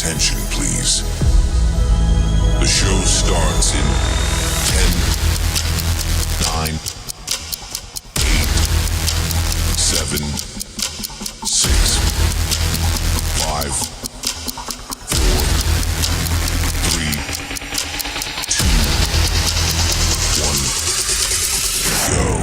attention, please. The show starts in 10, 9, 8, 7, 6, 5, 4, 3, 2, 1, go.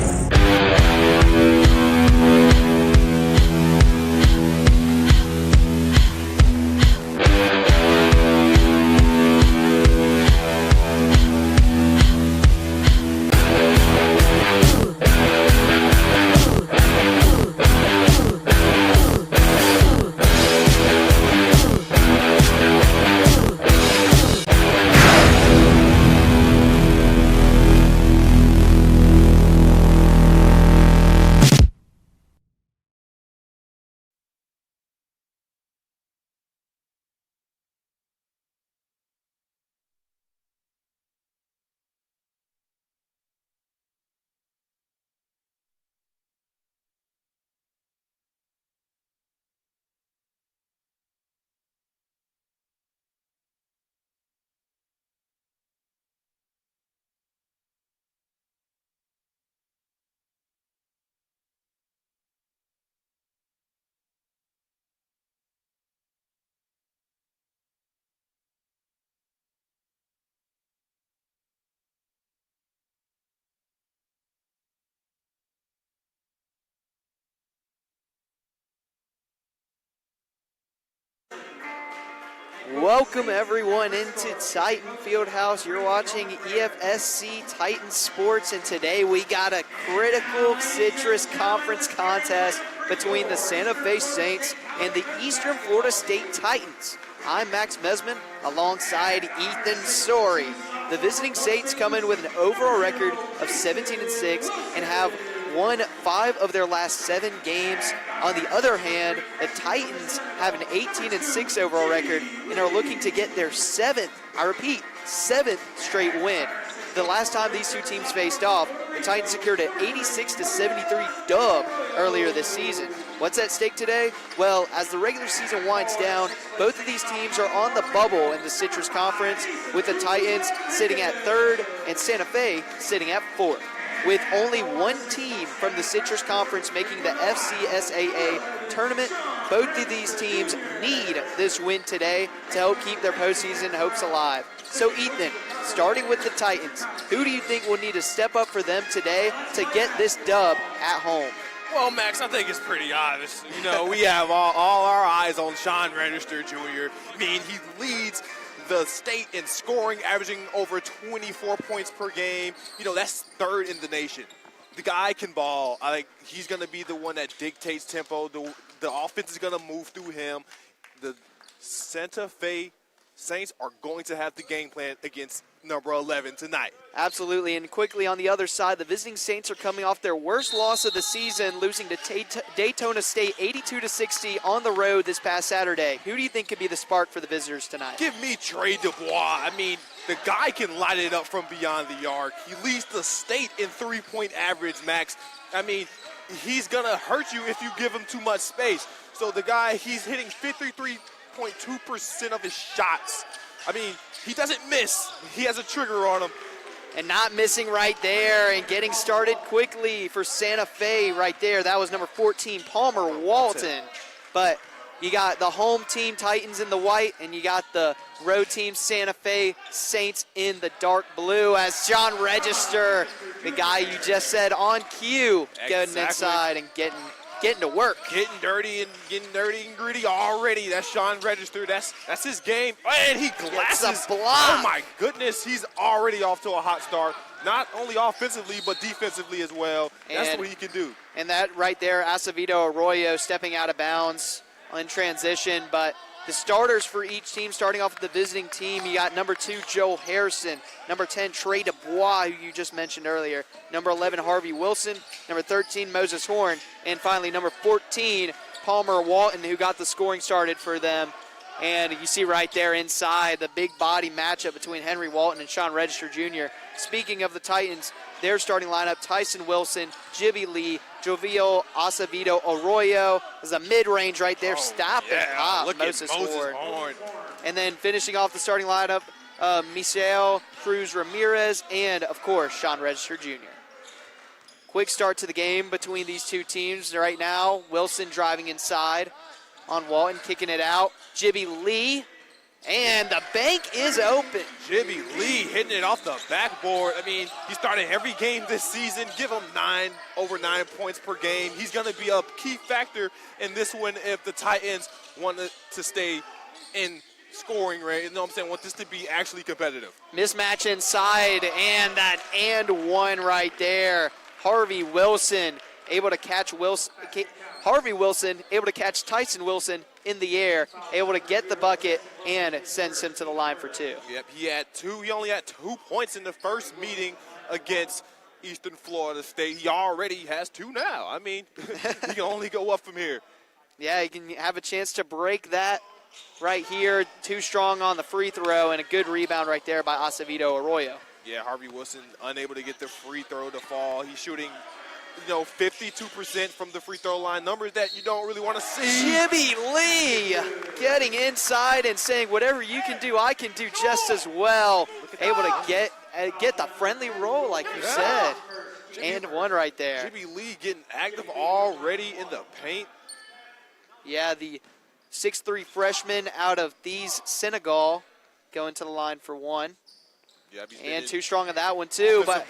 Welcome everyone into Titan Fieldhouse. You're watching EFSC Titan Sports, and today we got a critical Citrus Conference contest between the Santa Fe Saints and the Eastern Florida State Titans. I'm Max Mesman alongside Ethan Story. The visiting Saints come in with an overall record of 17-6 and have won 5 of their last 7 games. On the other hand, the Titans have an 18-6 overall record and are looking to get their 7th, I repeat, 7th straight win. The last time these two teams faced off, the Titans secured an 86-73 dub earlier this season. What's at stake today? Well, as the regular season winds down, both of these teams are on the bubble in the Citrus Conference, with the Titans sitting at 3rd and Santa Fe sitting at 4th. With only one team from the Citrus Conference making the FCSAA tournament, both of these teams need this win today to help keep their postseason hopes alive. So Ethan, starting with the Titans, who do you think will need to step up for them today to get this dub at home? Well, Max, I think it's pretty obvious. You know, we have all our eyes on Sean Register Jr. I mean, he leads the state in scoring, averaging over 24 points per game. You know, that's 3rd in the nation. The guy can ball. I think he's going to be the one that dictates tempo. The offense is going to move through him. The Santa Fe Saints are going to have the game plan against number 11 tonight. Absolutely, and quickly on the other side, the visiting Saints are coming off their worst loss of the season, losing to Daytona State 82-60 on the road this past Saturday. Who do you think could be the spark for the visitors tonight? Give me Trey Dubois. I mean, the guy can light it up from beyond the arc. He leads the state in three-point average, Max. I mean, he's going to hurt you if you give him too much space. So the guy, he's hitting 53.2% of his shots. I mean, he doesn't miss. He has a trigger on him. And not missing right there and getting started quickly for Santa Fe right there. That was number 14, Palmer Walton. But you got the home team Titans in the white, and you got the road team Santa Fe Saints in the dark blue, as John Register, the guy you just said on cue, getting inside and getting to work. Getting dirty and gritty already. That's Sean Register. That's his game. And he glasses. Block. Oh, my goodness. He's already off to a hot start. Not only offensively, but defensively as well. That's what he can do. And that right there, Acevedo Arroyo stepping out of bounds in transition. But the starters for each team, starting off with the visiting team, you got number 2, Joe Harrison, number 10, Trey Dubois, who you just mentioned earlier, number 11, Harvey Wilson, number 13, Moses Horn, and finally number 14, Palmer Walton, who got the scoring started for them. And you see right there inside the big body matchup between Henry Walton and Sean Register Jr. Speaking of the Titans, their starting lineup, Tyson Wilson, Jibby Lee, Jovial Acevedo Arroyo. There's a mid-range right there. Stop it. Look Moses at Moses Horn. Horn. And then finishing off the starting lineup, Misael Cruz Ramirez, and, of course, Sean Register Jr. Quick start to the game between these two teams. Right now, Wilson driving inside on Walton, kicking it out. Jibby Lee, and the bank is open. Jibby Lee hitting it off the backboard. I mean, he started every game this season. Give him over 9 points per game. He's going to be a key factor in this one if the Titans want to stay in scoring rate. You know what I'm saying? Want this to be actually competitive. Mismatch inside, and that and one right there. Harvey Wilson able to catch Tyson Wilson in the air, able to get the bucket and sends him to the line for 2. Yep, he only had 2 points in the first meeting against Eastern Florida State. He already has 2 now. I mean, he can only go up from here. Yeah, he can have a chance to break that right here. Too strong on the free throw, and a good rebound right there by Acevedo Arroyo. Yeah, Harvey Wilson unable to get the free throw to fall. He's shooting, 52% from the free throw line, numbers that you don't really want to see. Jibby Lee getting inside and saying, whatever you can do, I can do just as well. Able to get the friendly roll, like you said. And one right there. Jibby Lee getting active already in the paint. Yeah, the 6'3" freshman out of These, Senegal, going to the line for 1. Yep, and too strong on that one, too. But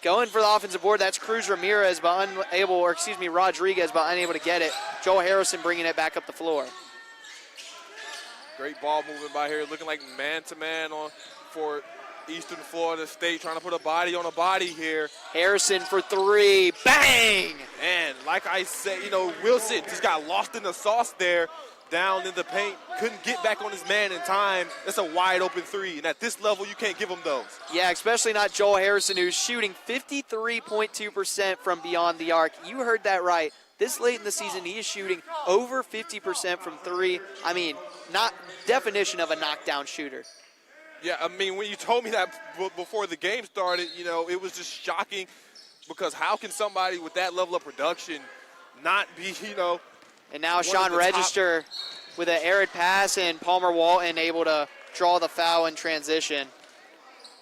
going for the offensive board, that's Cruz Rodriguez, but unable to get it. Joel Harrison bringing it back up the floor. Great ball movement by here, looking like man-to-man for Eastern Florida State, trying to put a body on a body here. Harrison for 3, bang! And like I said, Wilson just got lost in the sauce there, down in the paint, couldn't get back on his man in time. That's a wide open 3, and at this level, you can't give him those. Yeah, especially not Joel Harrison, who's shooting 53.2% from beyond the arc. You heard that right. This late in the season, he is shooting over 50% from 3. I mean, not definition of a knockdown shooter. Yeah, I mean, when you told me that before the game started, it was just shocking, because how can somebody with that level of production not be, And now Sean Register with an arid pass, and Palmer Walton able to draw the foul in transition.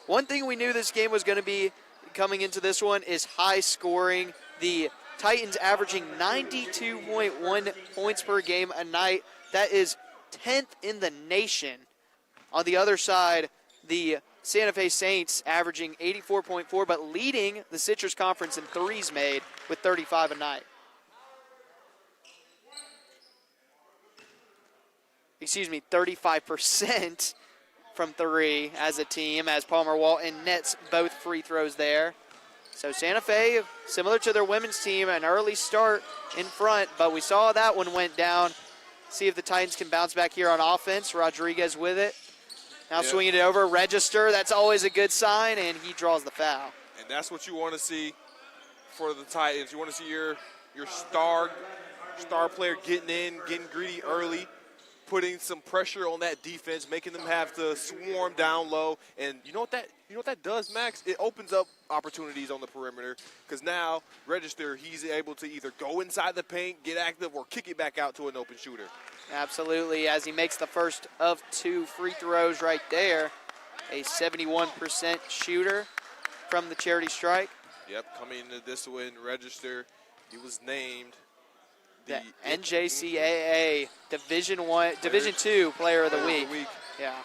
One thing we knew this game was going to be coming into this one is high scoring. The Titans averaging 92.1 points per game a night. That is 10th in the nation. On the other side, the Santa Fe Saints averaging 84.4, but leading the Citrus Conference in threes made with 35 a night. 35% from 3 as a team, as Palmer Walton nets both free throws there. So Santa Fe, similar to their women's team, an early start in front, but we saw that one went down. See if the Titans can bounce back here on offense. Rodriguez with it. Now swinging it over. Register, that's always a good sign, and he draws the foul. And that's what you want to see for the Titans. You want to see your star player getting in, getting greedy early, putting some pressure on that defense, making them have to swarm down low. And you know what that does, Max? It opens up opportunities on the perimeter, because now Register, he's able to either go inside the paint, get active, or kick it back out to an open shooter. Absolutely, as he makes the first of 2 free throws right there. A 71% shooter from the charity strike. Yep, coming into this win, Register, he was named the NJCAA Division II Player of the Week. Yeah.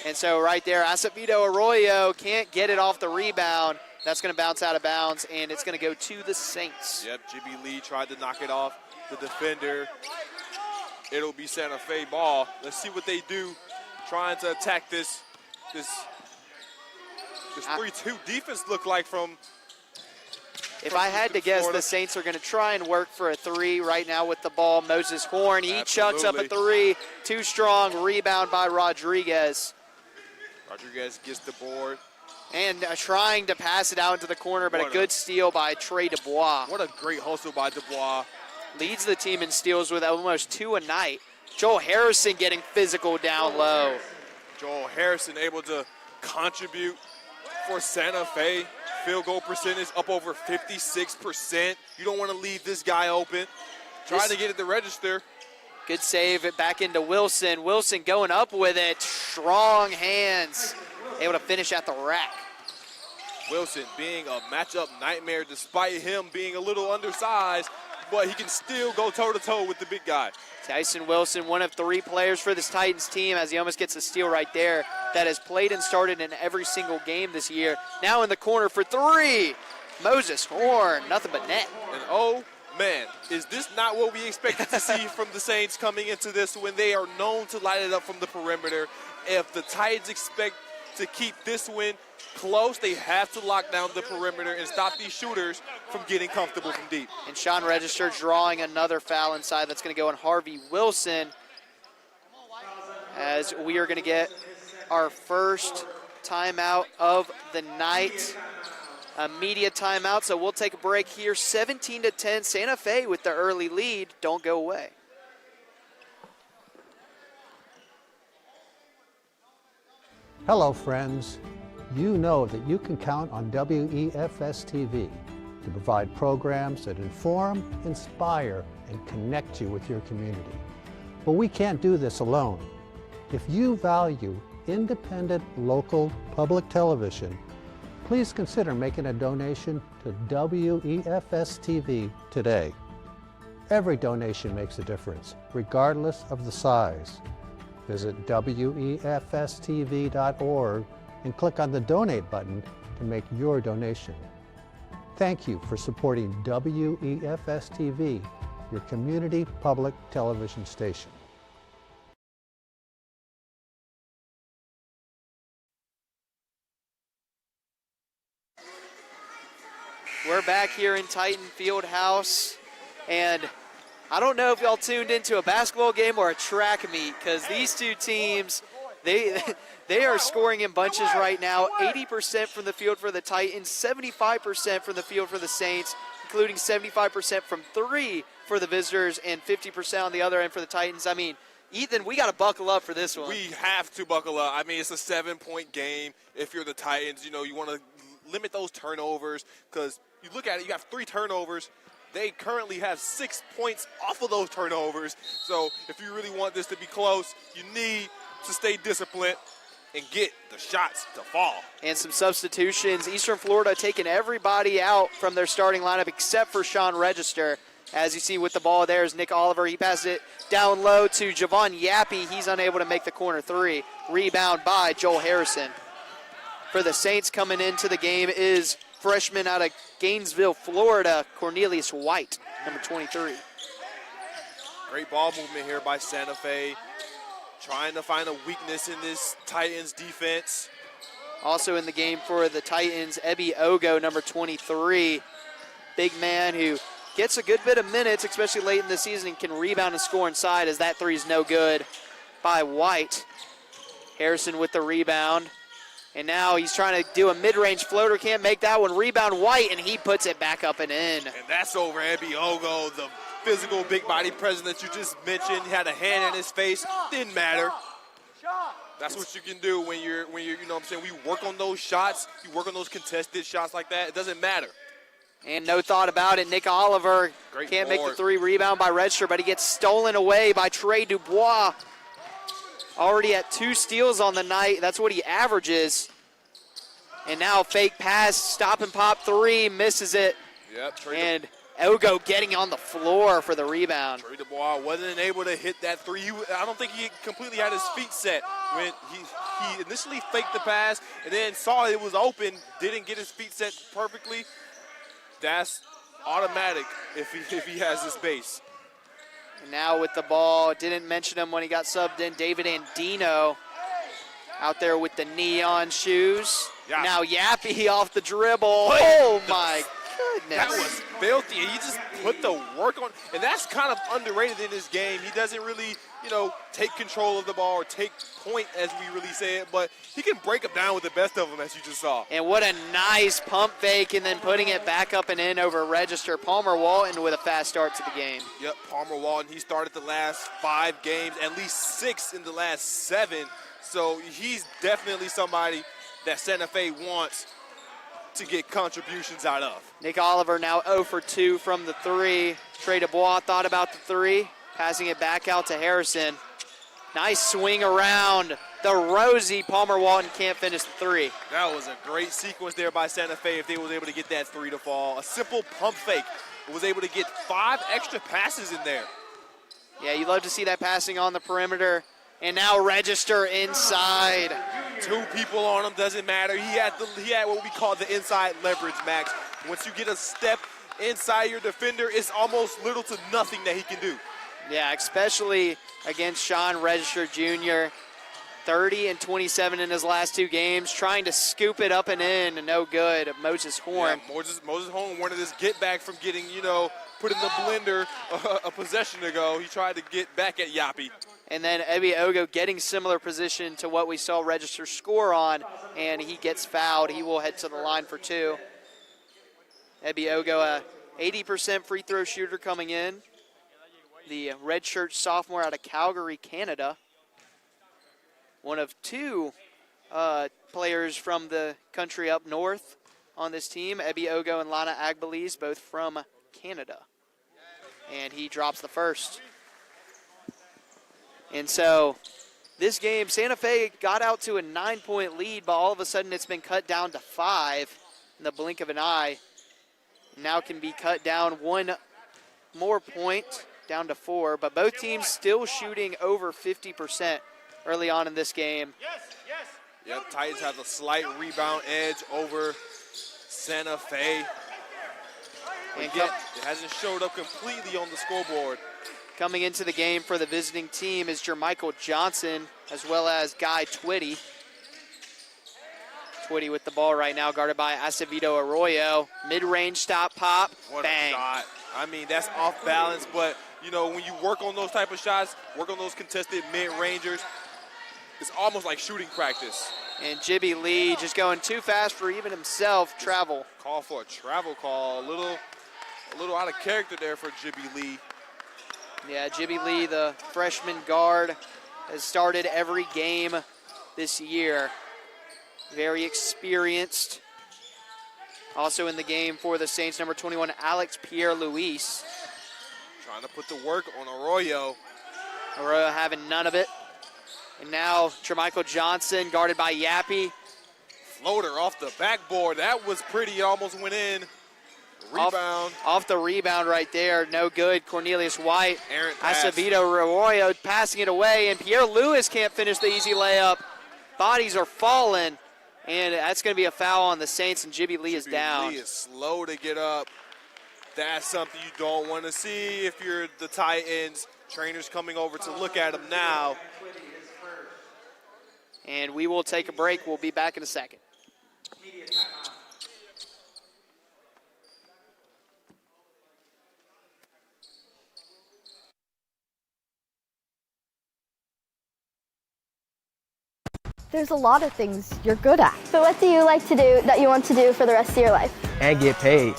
And so right there, Acevedo Arroyo can't get it off the rebound. That's going to bounce out of bounds, and it's going to go to the Saints. Yep, Jibby Lee tried to knock it off the defender. It'll be Santa Fe ball. Let's see what they do trying to attack this 3-2 defense look like from. If I had to guess, the Saints are going to try and work for a 3 right now with the ball. Moses Horn, he chucks up a 3. Too strong, rebound by Rodriguez. Rodriguez gets the board. And trying to pass it out into the corner, but a good steal by Trey Dubois. What a great hustle by Dubois. Leads the team in steals with almost 2 a night. Joel Harrison getting physical down low. Joel Harrison able to contribute for Santa Fe. Field goal percentage up over 56%. You don't want to leave this guy open. Trying to get it to Register. Good save it back into Wilson. Wilson going up with it. Strong hands. Able to finish at the rack. Wilson being a matchup nightmare despite him being a little undersized, but he can still go toe-to-toe with the big guy. Tyson Wilson, one of 3 players for this Titans team, as he almost gets a steal right there, that has played and started in every single game this year. Now in the corner for 3. Moses Horn, nothing but net. And oh, man, is this not what we expected to see from the Saints coming into this when they are known to light it up from the perimeter? If the Titans expect to keep this win close, they have to lock down the perimeter and stop these shooters from getting comfortable from deep. And Sean Register drawing another foul inside. That's going to go on Harvey Wilson, as we are going to get our first timeout of the night. A media timeout, so we'll take a break here. 17-10, Santa Fe with the early lead. Don't go away. Hello, friends. You know that you can count on WEFS TV to provide programs that inform, inspire, and connect you with your community. But we can't do this alone. If you value independent, local, public television, please consider making a donation to WEFS TV today. Every donation makes a difference, regardless of the size. Visit WEFSTV.org and click on the Donate button to make your donation. Thank you for supporting WEFS TV, your community public television station. We're back here in Titan Fieldhouse, and I don't know if y'all tuned into a basketball game or a track meet, because these two teams, they are scoring in bunches right now. 80% from the field for the Titans, 75% from the field for the Saints, including 75% from 3 for the visitors and 50% on the other end for the Titans. I mean, Ethan, we got to buckle up for this one. We have to buckle up. I mean, it's a 7-point game. If you're the Titans, you know, you want to limit those turnovers, because you look at it, you have 3 turnovers. They currently have 6 points off of those turnovers. So if you really want this to be close, you need to stay disciplined and get the shots to fall. And some substitutions. Eastern Florida taking everybody out from their starting lineup except for Sean Register. As you see with the ball there is Nick Oliver. He passes it down low to Javon Yappy. He's unable to make the corner 3. Rebound by Joel Harrison. For the Saints, coming into the game is freshman out of Gainesville, Florida, Cornelius White, number 23. Great ball movement here by Santa Fe, trying to find a weakness in this Titans defense. Also in the game for the Titans, Ebi Ogo, number 23. Big man who gets a good bit of minutes, especially late in the season, and can rebound and score inside, as that 3 is no good by White. Harrison with the rebound. And now he's trying to do a mid-range floater. Can't make that one. Rebound White, and he puts it back up and in. And that's over Ebi Ogo, the physical big body presence that you just mentioned. He had a hand in his face. Didn't matter. That's what you can do when you're, you know what I'm saying, we work on those shots. You work on those contested shots like that. It doesn't matter. And no thought about it. Nick Oliver can't make the 3. Rebound by Register, but he gets stolen away by Trey Dubois. Already at 2 steals on the night. That's what he averages. And now fake pass, stop and pop 3, misses it. Yep. And Ogo getting on the floor for the rebound. Trey Dubois wasn't able to hit that 3. I don't think he completely had his feet set when he initially faked the pass and then saw it was open, didn't get his feet set perfectly. That's automatic if he has his base. And now with the ball, didn't mention him when he got subbed in, David Andino out there with the neon shoes. Yeah. Now Yappy off the dribble. Oh my goodness. That was filthy. He just put the work on, and that's kind of underrated in this game. He doesn't really, you know, take control of the ball or take point, as we really say it, but he can break them down with the best of them, as you just saw. And what a nice pump fake, and then putting it back up and in over Register. Palmer Walton with a fast start to the game. Yep, Palmer Walton, he started the last 5 games, at least 6 in the last 7. So he's definitely somebody that Santa Fe wants to get contributions out of. Nick Oliver now 0 for 2 from the 3. Trey Dubois thought about the 3. Passing it back out to Harrison. Nice swing around the Rosie. Palmer Walton can't finish the three. That was a great sequence there by Santa Fe if they was able to get that three to fall. A simple pump fake. Was able to get 5 extra passes in there. Yeah, you love to see that passing on the perimeter. And now Register inside. 2 people on him, doesn't matter. He had what we call the inside leverage, Max. Once you get a step inside your defender, it's almost little to nothing that he can do. Yeah, especially against Sean Register Jr. 30 and 27 in his last 2 games, trying to scoop it up and in, and no good. Moses Horn. Yeah, Moses Horn wanted his get back from getting, put in the blender a possession ago. He tried to get back at Yappy. And then Ebi Ogo getting similar position to what we saw Register score on, and he gets fouled. He will head to the line for 2. Ebi Ogo, a 80% free throw shooter coming in. The redshirt sophomore out of Calgary, Canada. One of 2 players from the country up north on this team, Ebi Ogo and Lana Agbeliz, both from Canada. And he drops the first. And so this game, Santa Fe got out to a 9-point lead, but all of a sudden it's been cut down to 5 in the blink of an eye. Now can be cut down 1 more point, down to 4, but both teams still shooting over 50% early on in this game. Yeah, Titans have a slight rebound edge over Santa Fe. And it hasn't showed up completely on the scoreboard. Coming into the game for the visiting team is Jermichael Johnson, as well as Guy Twitty. Twitty with the ball right now, guarded by Acevedo Arroyo. Mid-range stop, pop, what bang. A shot. I mean, that's off balance, but, when you work on those type of shots, work on those contested mid-rangers, it's almost like shooting practice. And Jibby Lee just going too fast for even himself. Travel. Call for a travel call. A little out of character there for Jibby Lee. Yeah, Jibby Lee, the freshman guard, has started every game this year. Very experienced. Also in the game for the Saints, number 21, Alex Pierre-Louis. Trying to put the work on Arroyo. Arroyo having none of it. And now Jermichael Johnson, guarded by Yappy. Floater off the backboard. That was pretty. It almost went in. Rebound. Off the rebound right there. No good. Cornelius White. Errant pass. Acevedo Arroyo passing it away, and Pierre Lewis can't finish the easy layup. Bodies are falling, and that's going to be a foul on the Saints, and Jibby Lee is down. Lee is slow to get up. That's something you don't want to see if you're the Titans. Trainers coming over to look at him now. And we will take a break. We'll be back in a second. There's a lot of things you're good at. So what do you like to do that you want to do for the rest of your life? And get paid.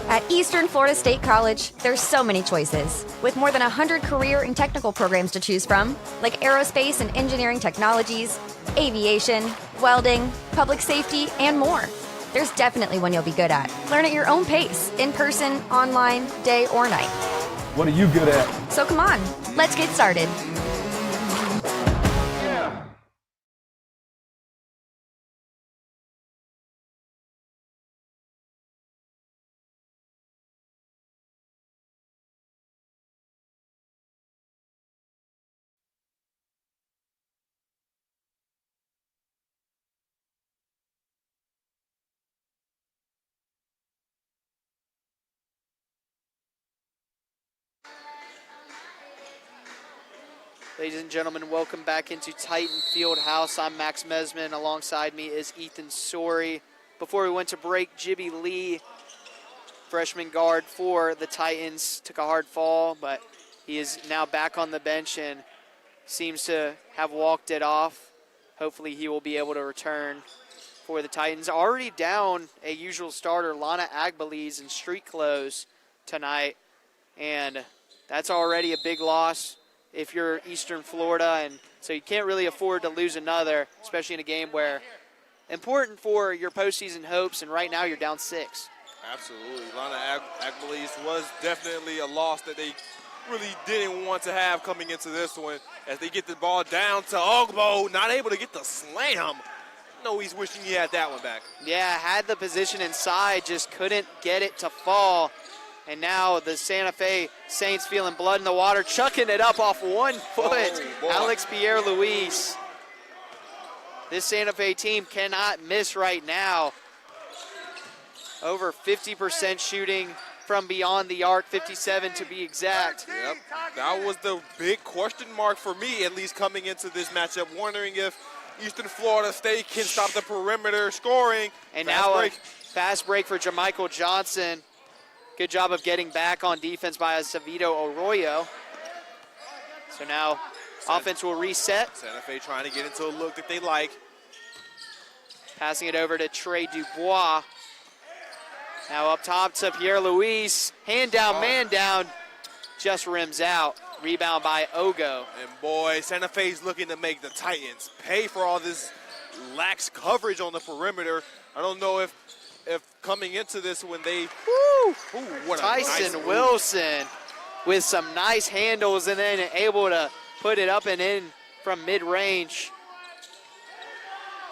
At Eastern Florida State College, there's so many choices. With more than 100 career and technical programs to choose from, like aerospace and engineering technologies, aviation, welding, public safety, and more. There's definitely one you'll be good at. Learn at your own pace, in person, online, day or night. What are you good at? So come on, let's get started. Ladies and gentlemen, welcome back into Titan Fieldhouse. I'm Max Mesman. Alongside me is Ethan Sorey. Before we went to break, Jibby Lee, freshman guard for the Titans, took a hard fall, but he is now back on the bench and seems to have walked it off. Hopefully he will be able to return for the Titans. Already down a usual starter, Lana Agbeliz, in street clothes tonight, and that's already a big loss if you're Eastern Florida, and so you can't really afford to lose another, especially in a game where important for your postseason hopes, and right now you're down 6. Absolutely. Lana Agbeliz was definitely a loss that they really didn't want to have coming into this one as they get the ball down to Ogbo, not able to get the slam. No, he's wishing he had that one back. Yeah, had the position inside, just couldn't get it to fall. And now the Santa Fe Saints feeling blood in the water, chucking it up off 1 foot. boy. Alex Pierre-Louis. This Santa Fe team cannot miss right now. Over 50% shooting from beyond the arc, 57 to be exact. Yep, that was the big question mark for me, at least coming into this matchup, wondering if Eastern Florida State can stop the perimeter scoring. And Fast now break. a fast break for Jermichael Johnson. Good job of getting back on defense by Acevedo Arroyo. So now offense will reset. Santa Fe trying to get into a look that they like. Passing it over to Trey Dubois. Now up top to Pierre-Louis. Hand down, man down. Just rims out. Rebound by Ogo. And boy, Santa Fe's looking to make the Titans pay for all this lax coverage on the perimeter. I don't know if coming into this when they, what a Tyson nice move. Wilson with some nice handles and then able to put it up and in from mid-range.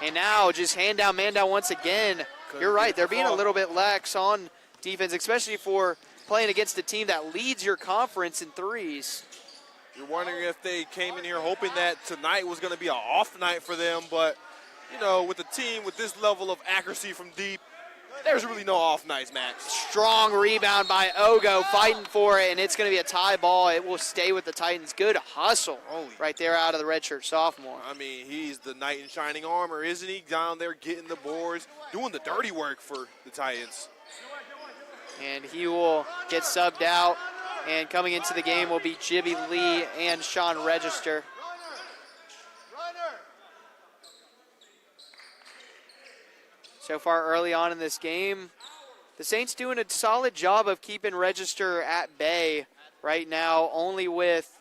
And now just hand down, man down once again. You're right, they're being a little bit lax on defense, especially for playing against a team that leads your conference in threes. You're wondering if they came in here hoping that tonight was going to be an off night for them, but, you know, with a team with this level of accuracy from deep, there's really no off nights, Max. Strong rebound by Ogo, fighting for it, and it's going to be a tie ball. It will stay with the Titans. Good hustle right there out of the redshirt sophomore. I mean, he's the knight in shining armor, isn't he? Down there getting the boards, doing the dirty work for the Titans. And he will get subbed out, and coming into the game will be Jibby Lee and Sean Register. So far early on in this game, the Saints doing a solid job of keeping Register at bay right now, only with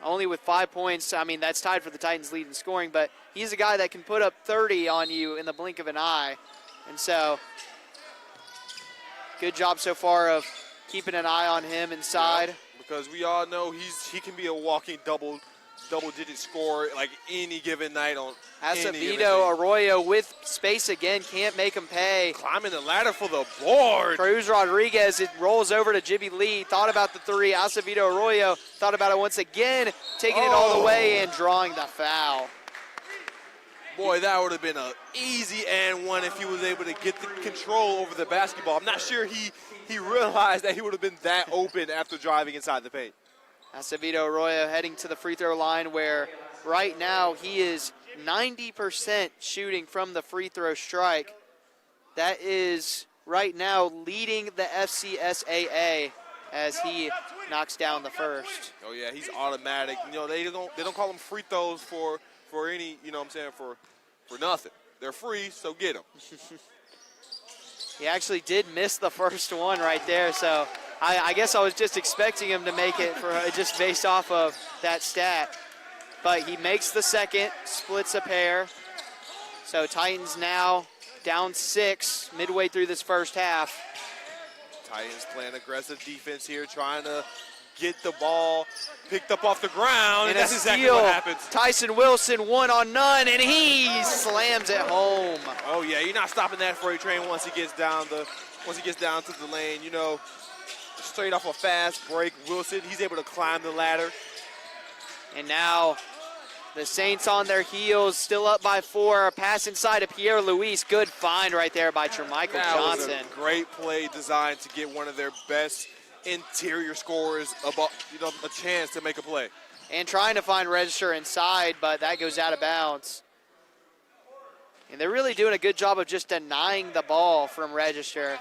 5 points. I mean, that's tied for the Titans' lead in scoring, but he's a guy that can put up 30 on you in the blink of an eye. And so, good job so far of keeping an eye on him inside. Yeah, because we all know he can be a walking double-digit scorer like any given night on any given Acevedo day. Arroyo with space again, can't make him pay. Climbing the ladder for the board. Cruz Rodriguez, it rolls over to Jibby Lee, thought about the three. Acevedo Arroyo thought about it once again, taking it all the way and drawing the foul. Boy, that would have been an easy and one if he was able to get the control over the basketball. I'm not sure he realized that he would have been that open after driving inside the paint. Acevedo Arroyo heading to the free throw line where right now he is 90% shooting from the free throw strike. That is right now leading the FCSAA as he knocks down the first. Oh yeah, he's automatic. You know, they don't call them free throws for any, you know what I'm saying, for nothing. They're free, so get them. He actually did miss the first one right there, so I guess I was just expecting him to make it for just based off of that stat. But he makes the second, splits a pair. So Titans now down 6 midway through this first half. Titans playing aggressive defense here, trying to get the ball picked up off the ground, and that's exactly what happens. Tyson Wilson 1-on-none, and he slams it home. Oh yeah, you're not stopping that freight train once he gets down to the lane. You know, straight off a fast break, Wilson, he's able to climb the ladder. And now the Saints on their heels, still up by 4. Pass inside to Pierre-Louis. Good find right there by Jermichael Johnson. That was a great play designed to get one of their best interior scorers a chance to make a play. And trying to find Register inside, but that goes out of bounds. And they're really doing a good job of just denying the ball from Register.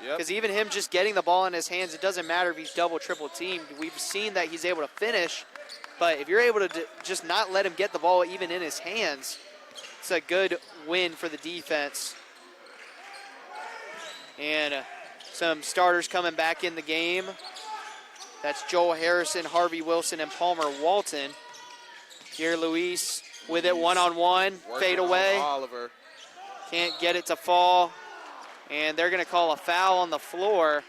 Because even him just getting the ball in his hands, it doesn't matter if he's double, triple teamed. We've seen that he's able to finish, but if you're able to just not let him get the ball even in his hands, it's a good win for the defense. And some starters coming back in the game. That's Joel Harrison, Harvey Wilson, and Palmer Walton. Pierre-Louis with it one-on-one, fade away. Oliver. Can't get it to fall. And they're going to call a foul on the floor.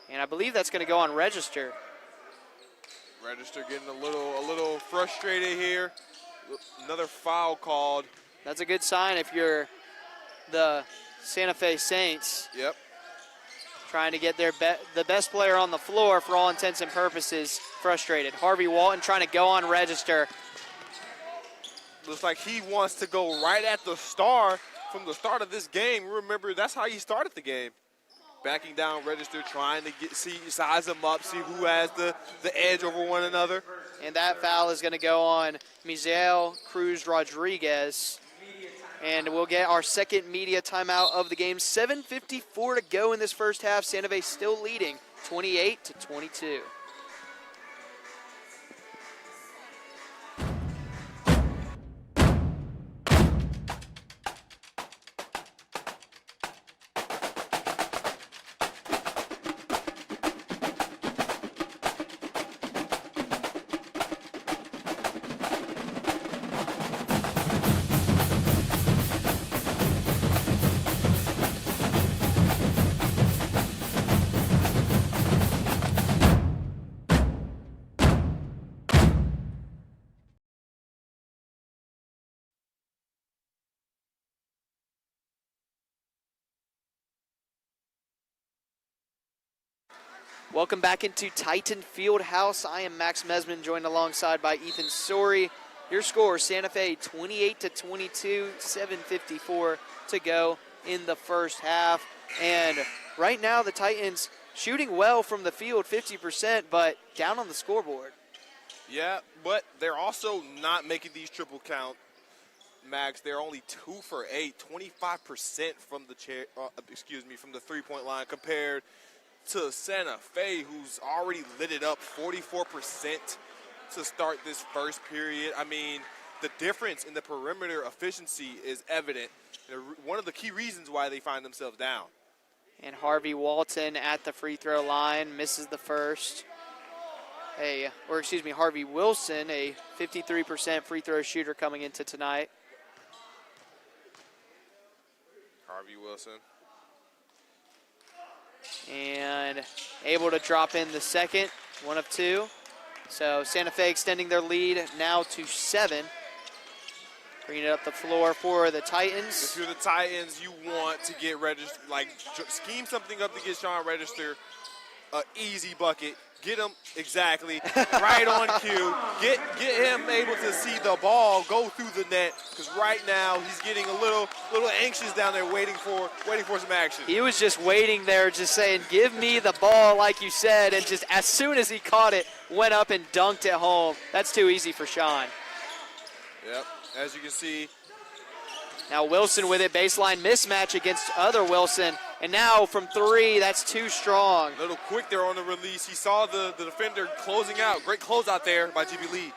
And I believe that's going to go on Register. Register getting a little frustrated here. Another foul called. That's a good sign if you're the Santa Fe Saints. Yep. Trying to get the best player on the floor for all intents and purposes frustrated. Harvey Walton trying to go on Register. Looks like he wants to go right at the star from the start of this game. Remember, that's how he started the game. Backing down Register, trying to size them up, see who has the edge over one another. And that foul is going to go on Misael Cruz Rodriguez. And we'll get our second media timeout of the game. 7:54 to go in this first half. Santa Fe still leading 28-22. Welcome back into Titan Fieldhouse. I am Max Mesman, joined alongside by Ethan Story. Your score, Santa Fe 28-22, 7:54 to go in the first half. And right now the Titans shooting well from the field, 50%, but down on the scoreboard. Yeah, but they're also not making these triple count, Max. They're only 2 for 8, 25% from the three-point line compared to Santa Fe, who's already lit it up 44% to start this first period. I mean, the difference in the perimeter efficiency is evident. One of the key reasons why they find themselves down. And Harvey Walton at the free throw line misses the first. Harvey Wilson, a 53% free throw shooter coming into tonight. Harvey Wilson. And able to drop in the second, 1 of 2. So Santa Fe extending their lead now to 7. Bringing it up the floor for the Titans. If you're the Titans, you want to get Register, scheme something up to get Sean Register an easy bucket. Get him exactly right on cue. Get him able to see the ball go through the net, because right now he's getting a little anxious down there, waiting for some action. He was just waiting there, just saying, "Give me the ball," like you said, and just as soon as he caught it, went up and dunked it home. That's too easy for Sean. Yep, as you can see. Now Wilson with it, baseline mismatch against other Wilson. And now from 3, that's too strong. A little quick there on the release. He saw the defender closing out. Great closeout there by GB Lee.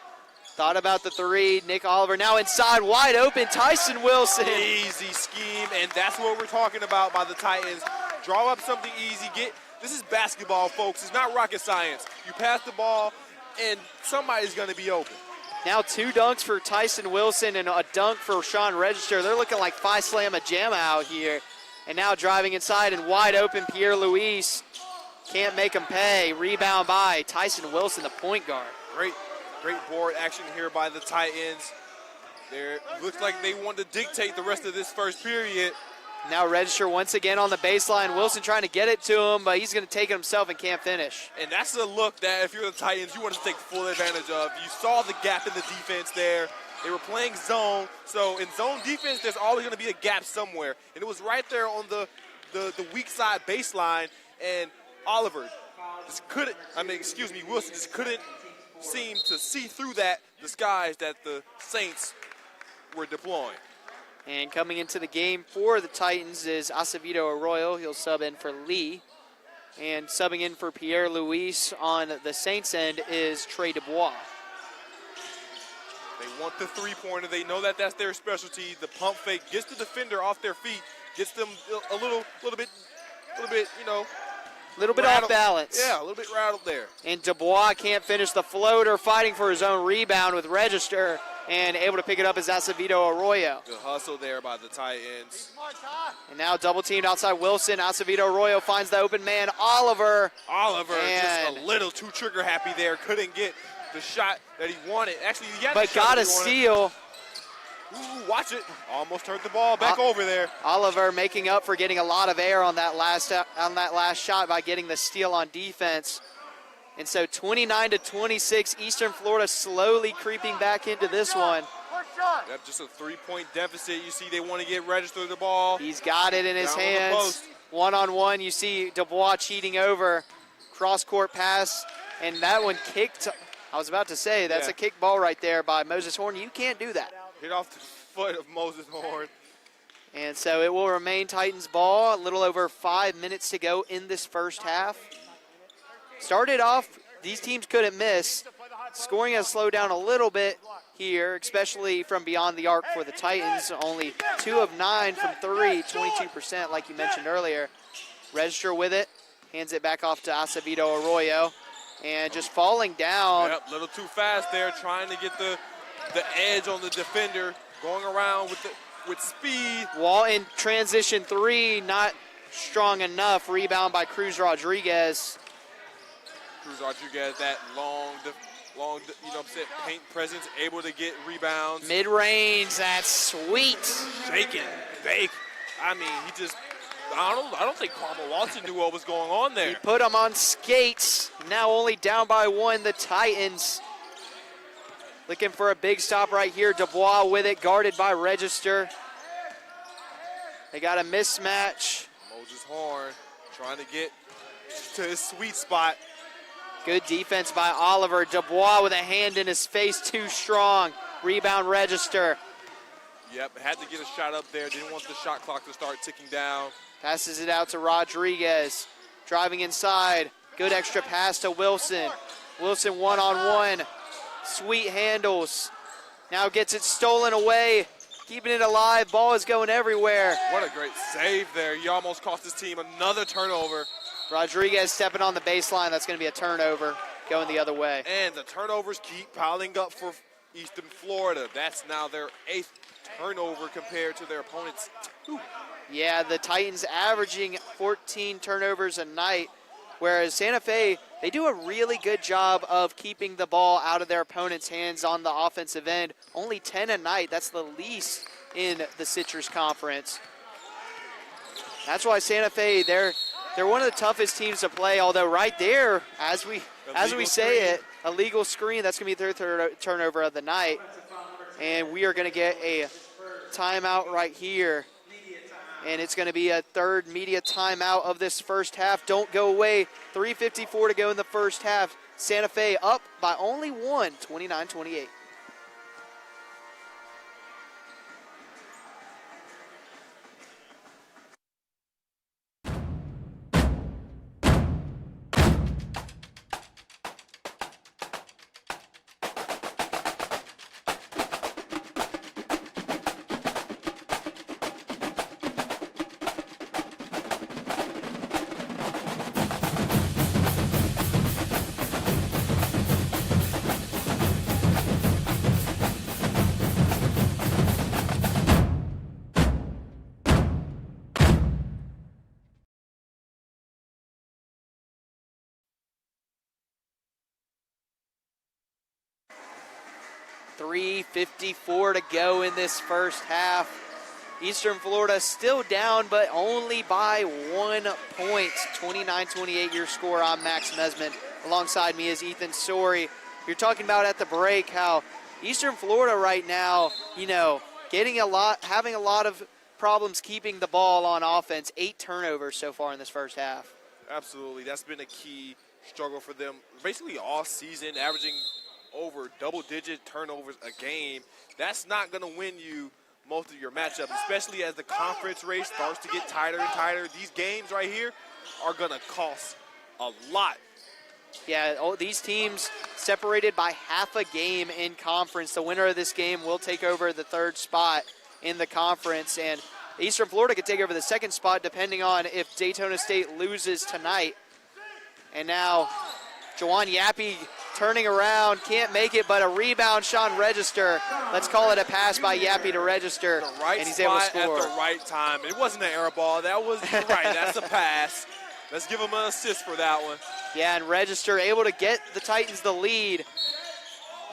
Thought about the 3. Nick Oliver now inside, wide open. Tyson Wilson. Easy scheme, and that's what we're talking about by the Titans. Draw up something easy. This is basketball, folks. It's not rocket science. You pass the ball, and somebody's going to be open. Now 2 dunks for Tyson Wilson and a dunk for Sean Register. They're looking like Phi Slamma Jamma out here. And now driving inside and wide open, Pierre Luis can't make him pay. Rebound by Tyson Wilson, the point guard. Great board action here by the Titans. Looks like they want to dictate the rest of this first period. Now Register once again on the baseline. Wilson trying to get it to him, but he's going to take it himself and can't finish. And that's a look that if you're the Titans, you want to take full advantage of. You saw the gap in the defense there. They were playing zone, so in zone defense, there's always going to be a gap somewhere. And it was right there on the weak side baseline, and Wilson just couldn't seem to see through that disguise that the Saints were deploying. And coming into the game for the Titans is Acevedo Arroyo. He'll sub in for Lee. And subbing in for Pierre Luis on the Saints end is Trey Dubois. They want the three-pointer. They know that that's their specialty. The pump fake gets the defender off their feet, gets them a little bit, off balance. Yeah, a little bit rattled there. And Dubois can't finish the floater, fighting for his own rebound with Register, and able to pick it up is Acevedo Arroyo. Good hustle there by the Titans. And now double teamed outside Wilson. Acevedo Arroyo finds the open man, Oliver. Just a little too trigger happy there. Couldn't get the shot that he wanted. Actually, he got but the shot got that a he wanted. steal. Ooh, watch it. Almost turned the ball back over there. Oliver making up for getting a lot of air on that last shot by getting the steal on defense. And so 29-26, Eastern Florida slowly creeping back into this one. Yep, just a 3-point deficit. You see they want to get registered the ball. He's got it in his Down on the hands. post. One-on-one, you see Dubois cheating over. Cross-court pass, and that one kicked. I was about to say, that's a kick ball right there by Moses Horn. You can't do that. Hit off the foot of Moses Horn. And so it will remain Titans ball. A little over 5 minutes to go in this first half. Started off, these teams couldn't miss. Scoring has slowed down a little bit here, especially from beyond the arc for the Titans. Only 2 of 9 from 3, 22% like you mentioned earlier. Register with it, hands it back off to Acevedo Arroyo. And just falling down. Yep, a little too fast there, trying to get the edge on the defender, going around with speed. Wall in transition 3, not strong enough. Rebound by Cruz Rodriguez. Cruz Rodriguez, that long, you know what I'm saying, paint presence, able to get rebounds. Mid-range, that's sweet. Shaking, bake. I mean, I don't think Carmel Watson knew what was going on there. He put him on skates. Now only down by 1, the Titans. Looking for a big stop right here. Dubois with it, guarded by Register. They got a mismatch. Moses Horn trying to get to his sweet spot. Good defense by Oliver. Dubois with a hand in his face, too strong. Rebound Register. Yep, had to get a shot up there. Didn't want the shot clock to start ticking down. Passes it out to Rodriguez. Driving inside. Good extra pass to Wilson. Wilson one-on-one. Sweet handles. Now gets it stolen away. Keeping it alive. Ball is going everywhere. What a great save there. He almost cost his team another turnover. Rodriguez stepping on the baseline. That's going to be a turnover going the other way. And the turnovers keep piling up for Eastern Florida. That's now their 8th turnover compared to their opponents' 2. Yeah, the Titans averaging 14 turnovers a night, whereas Santa Fe, they do a really good job of keeping the ball out of their opponent's hands on the offensive end. Only 10 a night. That's the least in the Citrus Conference. That's why Santa Fe, they're one of the toughest teams to play, although right there, as we say it, a legal screen, that's going to be their third turnover of the night. And we are going to get a timeout right here. And it's going to be a third media timeout of this first half. Don't go away. 3:54 to go in the first half. Santa Fe up by only 1, 29-28. .54 to go in this first half. Eastern Florida still down, but only by 1 point. 29-28 your score. I'm Max Mesman. Alongside me is Ethan Sorey. You're talking about at the break how Eastern Florida right now, having a lot of problems keeping the ball on offense. 8 turnovers so far in this first half. Absolutely. That's been a key struggle for them basically all season, averaging over double-digit turnovers a game. That's not going to win you most of your matchups, especially as the conference race starts to get tighter and tighter. These games right here are going to cost a lot. Yeah, these teams separated by half a game in conference. The winner of this game will take over the 3rd spot in the conference, and Eastern Florida could take over the 2nd spot depending on if Daytona State loses tonight. And now Jawan Yappy turning around, can't make it, but a rebound, Sean Register. Let's call it a pass by Yappy to Register, and he's able to score. At the right time. It wasn't an air ball. That was right. That's a pass. Let's give him an assist for that one. Yeah, and Register able to get the Titans the lead.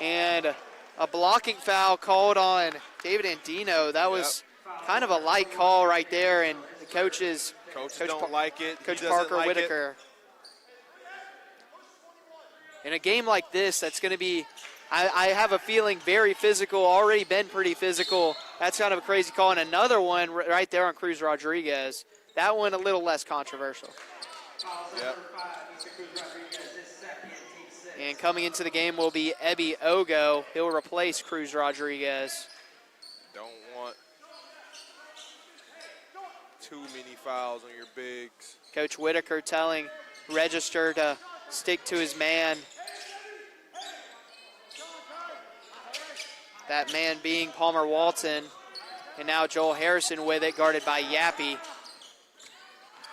And a blocking foul called on David Andino. That was kind of a light call right there, and the coaches don't like it. Coach Parker Whitaker. In a game like this, that's going to be, I have a feeling, very physical, already been pretty physical. That's kind of a crazy call. And another one right there on Cruz Rodriguez. That one a little less controversial. Yep. And coming into the game will be Ebi Ogo. He'll replace Cruz Rodriguez. Don't want too many fouls on your bigs. Coach Whitaker telling Register to stick to his man. That man being Palmer Walton. And now Joel Harrison with it, guarded by Yappy.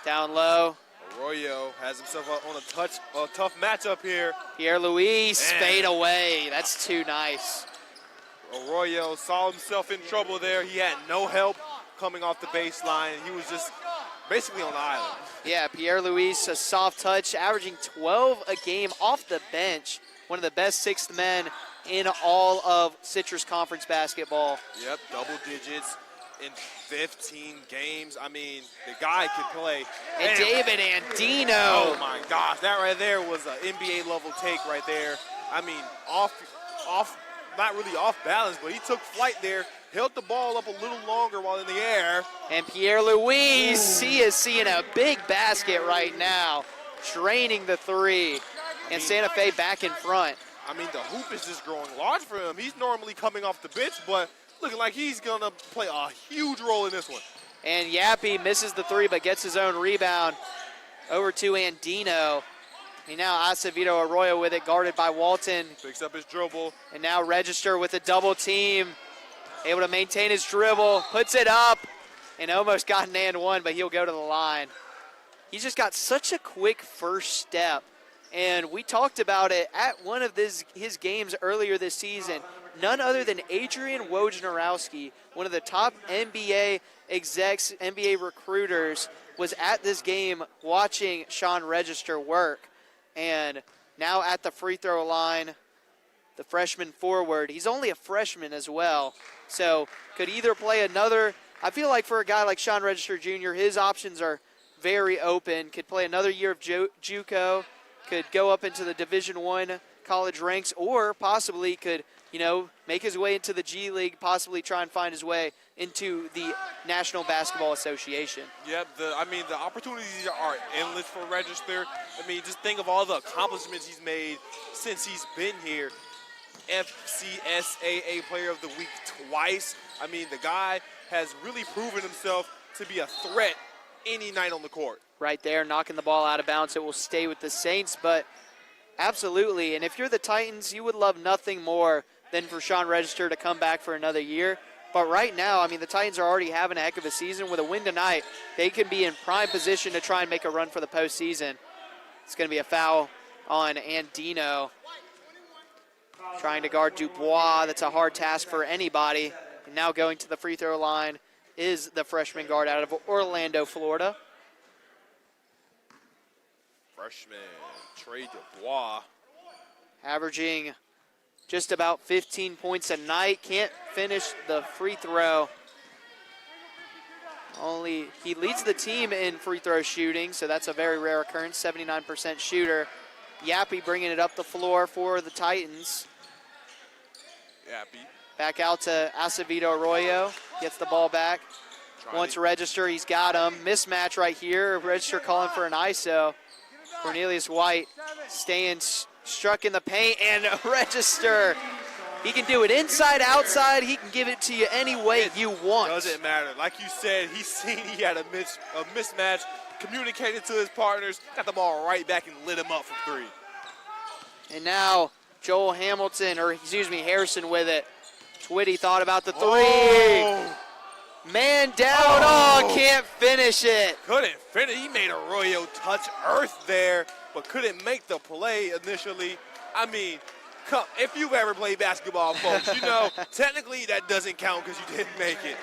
Down low. Arroyo has himself on a tough matchup here. Pierre-Louis fade away. That's too nice. Arroyo saw himself in trouble there. He had no help coming off the baseline. He was just basically on the island. Yeah, Pierre-Louis, a soft touch, averaging 12 a game off the bench. One of the best sixth men in all of Citrus Conference basketball. Yep, double digits in 15 games. I mean, the guy can play. And David Andino. Oh my gosh, that right there was an NBA level take right there. I mean, off, not really off balance, but he took flight there, held the ball up a little longer while in the air. And Pierre-Louis, he is seeing a big basket right now, draining the three. And Santa Fe back in front. I mean, the hoop is just growing large for him. He's normally coming off the bench, but looking like he's going to play a huge role in this one. And Yappy misses the three, but gets his own rebound over to Andino. And now Acevedo Arroyo with it, guarded by Walton. Picks up his dribble. And now Register with a double team. Able to maintain his dribble, puts it up, and almost got an and one, but he'll go to the line. He's just got such a quick first step. And we talked about it at one of his games earlier this season. None other than Adrian Wojnarowski, one of the top NBA execs, NBA recruiters, was at this game watching Sean Register work. And now at the free throw line, the freshman forward. He's only a freshman as well, so could either play another. I feel like for a guy like Sean Register Jr., his options are very open. Could play another year of JUCO, could go up into the Division I college ranks, or possibly could, make his way into the G League, possibly try and find his way into the National Basketball Association. Yep, the opportunities are endless for Register. I mean, just think of all the accomplishments he's made since he's been here. FCSAA Player of the Week twice. I mean, the guy has really proven himself to be a threat any night on the court. Right there, knocking the ball out of bounds. It will stay with the Saints, but absolutely. And if you're the Titans, you would love nothing more than for Sean Register to come back for another year. But right now, I mean, the Titans are already having a heck of a season. With a win tonight, they can be in prime position to try and make a run for the postseason. It's going to be a foul on Andino. Trying to guard Dubois. That's a hard task for anybody. And now going to the free throw line is the freshman guard out of Orlando, Florida. Freshman Trey Dubois. Averaging just about 15 points a night. Can't finish the free throw. He leads the team in free throw shooting, so that's a very rare occurrence, 79% shooter. Yappy bringing it up the floor for the Titans. Yappy. Back out to Acevedo Arroyo. Gets the ball back. Wants Register. He's got him. Mismatch right here. Register calling for an ISO. Cornelius White staying struck in the paint, and Register. He can do it inside, outside. He can give it to you any way you want. Doesn't matter. Like you said, he had a mismatch, communicated to his partners, got the ball right back and lit him up for three. And now Joel Harrison with it. Twitty thought about the three. Man down, can't finish it. Couldn't finish. He made Arroyo touch earth there, but couldn't make the play initially. I mean, if you've ever played basketball, folks, technically that doesn't count because you didn't make it.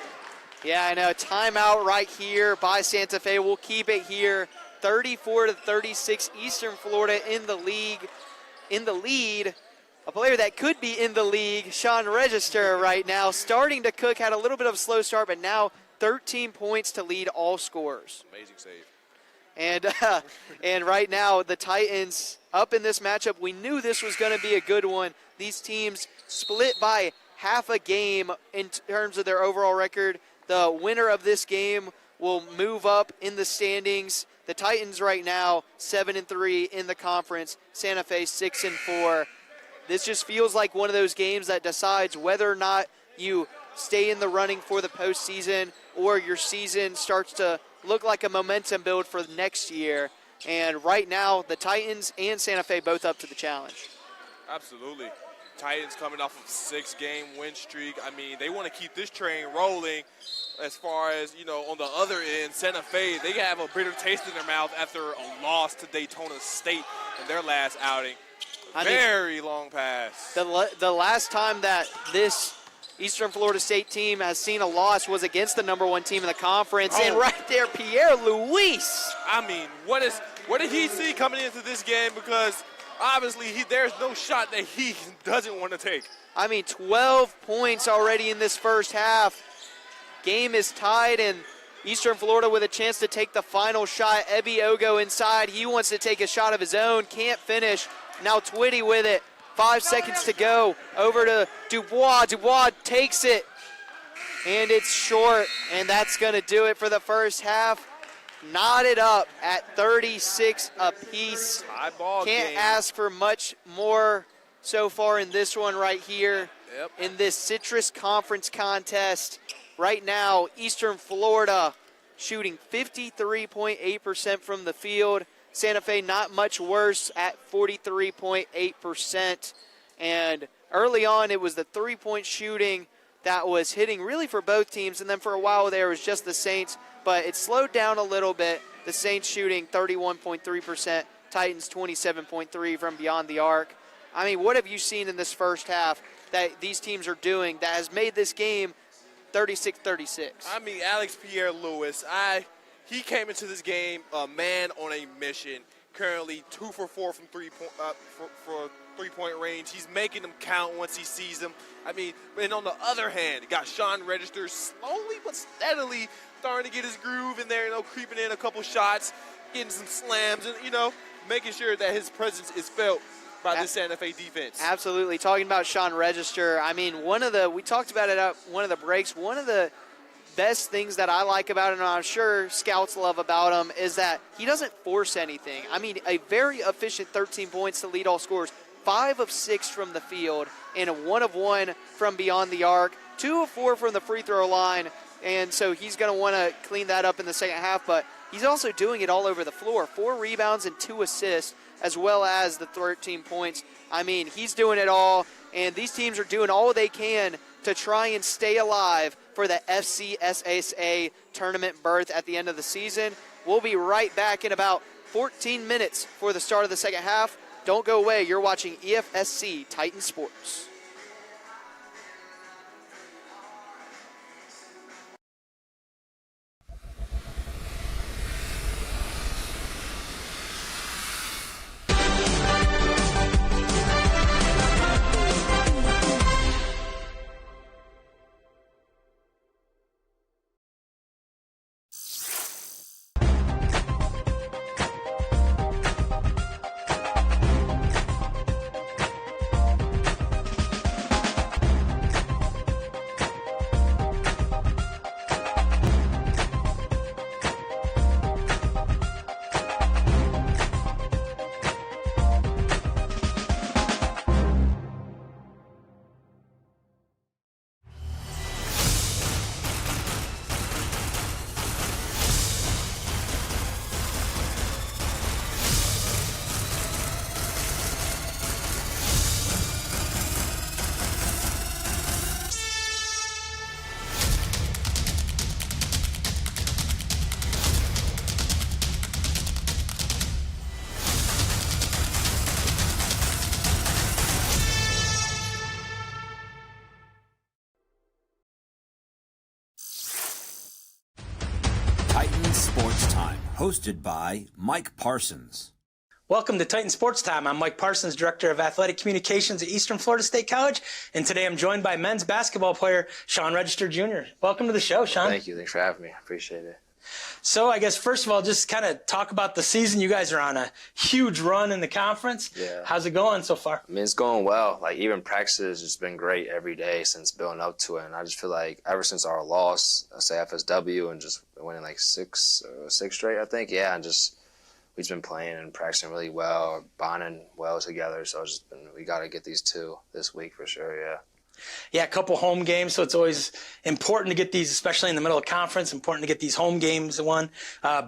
Yeah, I know. Timeout right here by Santa Fe. We'll keep it here. 34-36, Eastern Florida in the lead. a player that could be in the league, Sean Register right now, starting to cook, had a little bit of a slow start, but now 13 points to lead all scorers. Amazing save. And right now, the Titans up in this matchup. We knew this was going to be a good one. These teams split by half a game in terms of their overall record. The winner of this game will move up in the standings. The Titans right now 7-3 in the conference. Santa Fe 6-4. This just feels like one of those games that decides whether or not you stay in the running for the postseason or your season starts to look like a momentum build for next year. And right now, the Titans and Santa Fe both up to the challenge. Absolutely. Titans coming off of a 6-game win streak. I mean, they want to keep this train rolling. As far as, on the other end, Santa Fe, they have a bitter taste in their mouth after a loss to Daytona State in their last outing. Very long pass. The last time that this Eastern Florida State team has seen a loss was against the #1 team in the conference. Oh. And right there, Pierre Luis. I mean, what did he see coming into this game? Because obviously there's no shot that he doesn't want to take. I mean, 12 points already in this first half. Game is tied, and Eastern Florida with a chance to take the final shot. Ebi Ogo inside. He wants to take a shot of his own. Can't finish. Now Twitty with it. 5 seconds to go. Over to Dubois. Dubois takes it. And it's short. And that's going to do it for the first half. Knotted up at 36 apiece. High ball Can't game. ask for much more so far in this one right here. Yep. In this Citrus Conference contest. Right now, Eastern Florida shooting 53.8% from the field. Santa Fe not much worse at 43.8%. And early on, it was the three-point shooting that was hitting really for both teams. And then for a while there, it was just the Saints. But it slowed down a little bit. The Saints shooting 31.3%. Titans 27.3% from beyond the arc. I mean, what have you seen in this first half that these teams are doing that has made this game 36-36? I mean, Alex Pierre-Louis, he came into this game a man on a mission. Currently 2 for 4 from three-point range. He's making them count once he sees them. I mean, and on the other hand, you got Sean Register slowly but steadily starting to get his groove in there, creeping in a couple shots, getting some slams, and, making sure that his presence is felt by the Santa Fe defense. Absolutely. Talking about Sean Register, I mean, we talked about it at one of the breaks. One of the best things that I like about him, and I'm sure scouts love about him, is that he doesn't force anything. I mean, a very efficient 13 points to lead all scorers, 5 of 6 from the field, and a 1 of 1 from beyond the arc, 2 of 4 from the free throw line, and so he's going to want to clean that up in the second half, but he's also doing it all over the floor. 4 rebounds and 2 assists, as well as the 13 points. I mean, he's doing it all, and these teams are doing all they can to try and stay alive for the FCSSA tournament berth at the end of the season. We'll be right back in about 14 minutes for the start of the second half. Don't go away. You're watching EFSC Titan Sports. Titan Sports Time, hosted by Mike Parsons. Welcome to Titan Sports Time. I'm Mike Parsons, Director of Athletic Communications at Eastern Florida State College, and today I'm joined by men's basketball player Sean Register Jr. Welcome to the show, Sean. Thank you. Thanks for having me. I appreciate it. So I guess first of all, just kind of talk about the season. You guys are on a huge run in the conference. Yeah. How's it going so far? I mean, it's going well. Like, even practices has been great every day since building up to it. And I just feel like ever since our loss, I say FSW, and just winning like six straight, I think. Yeah, and just we've just been playing and practicing really well, bonding well together. So it's just we got to get these two this week for sure, yeah. Yeah, a couple home games, so it's always important to get these, especially in the middle of conference, important to get these home games won.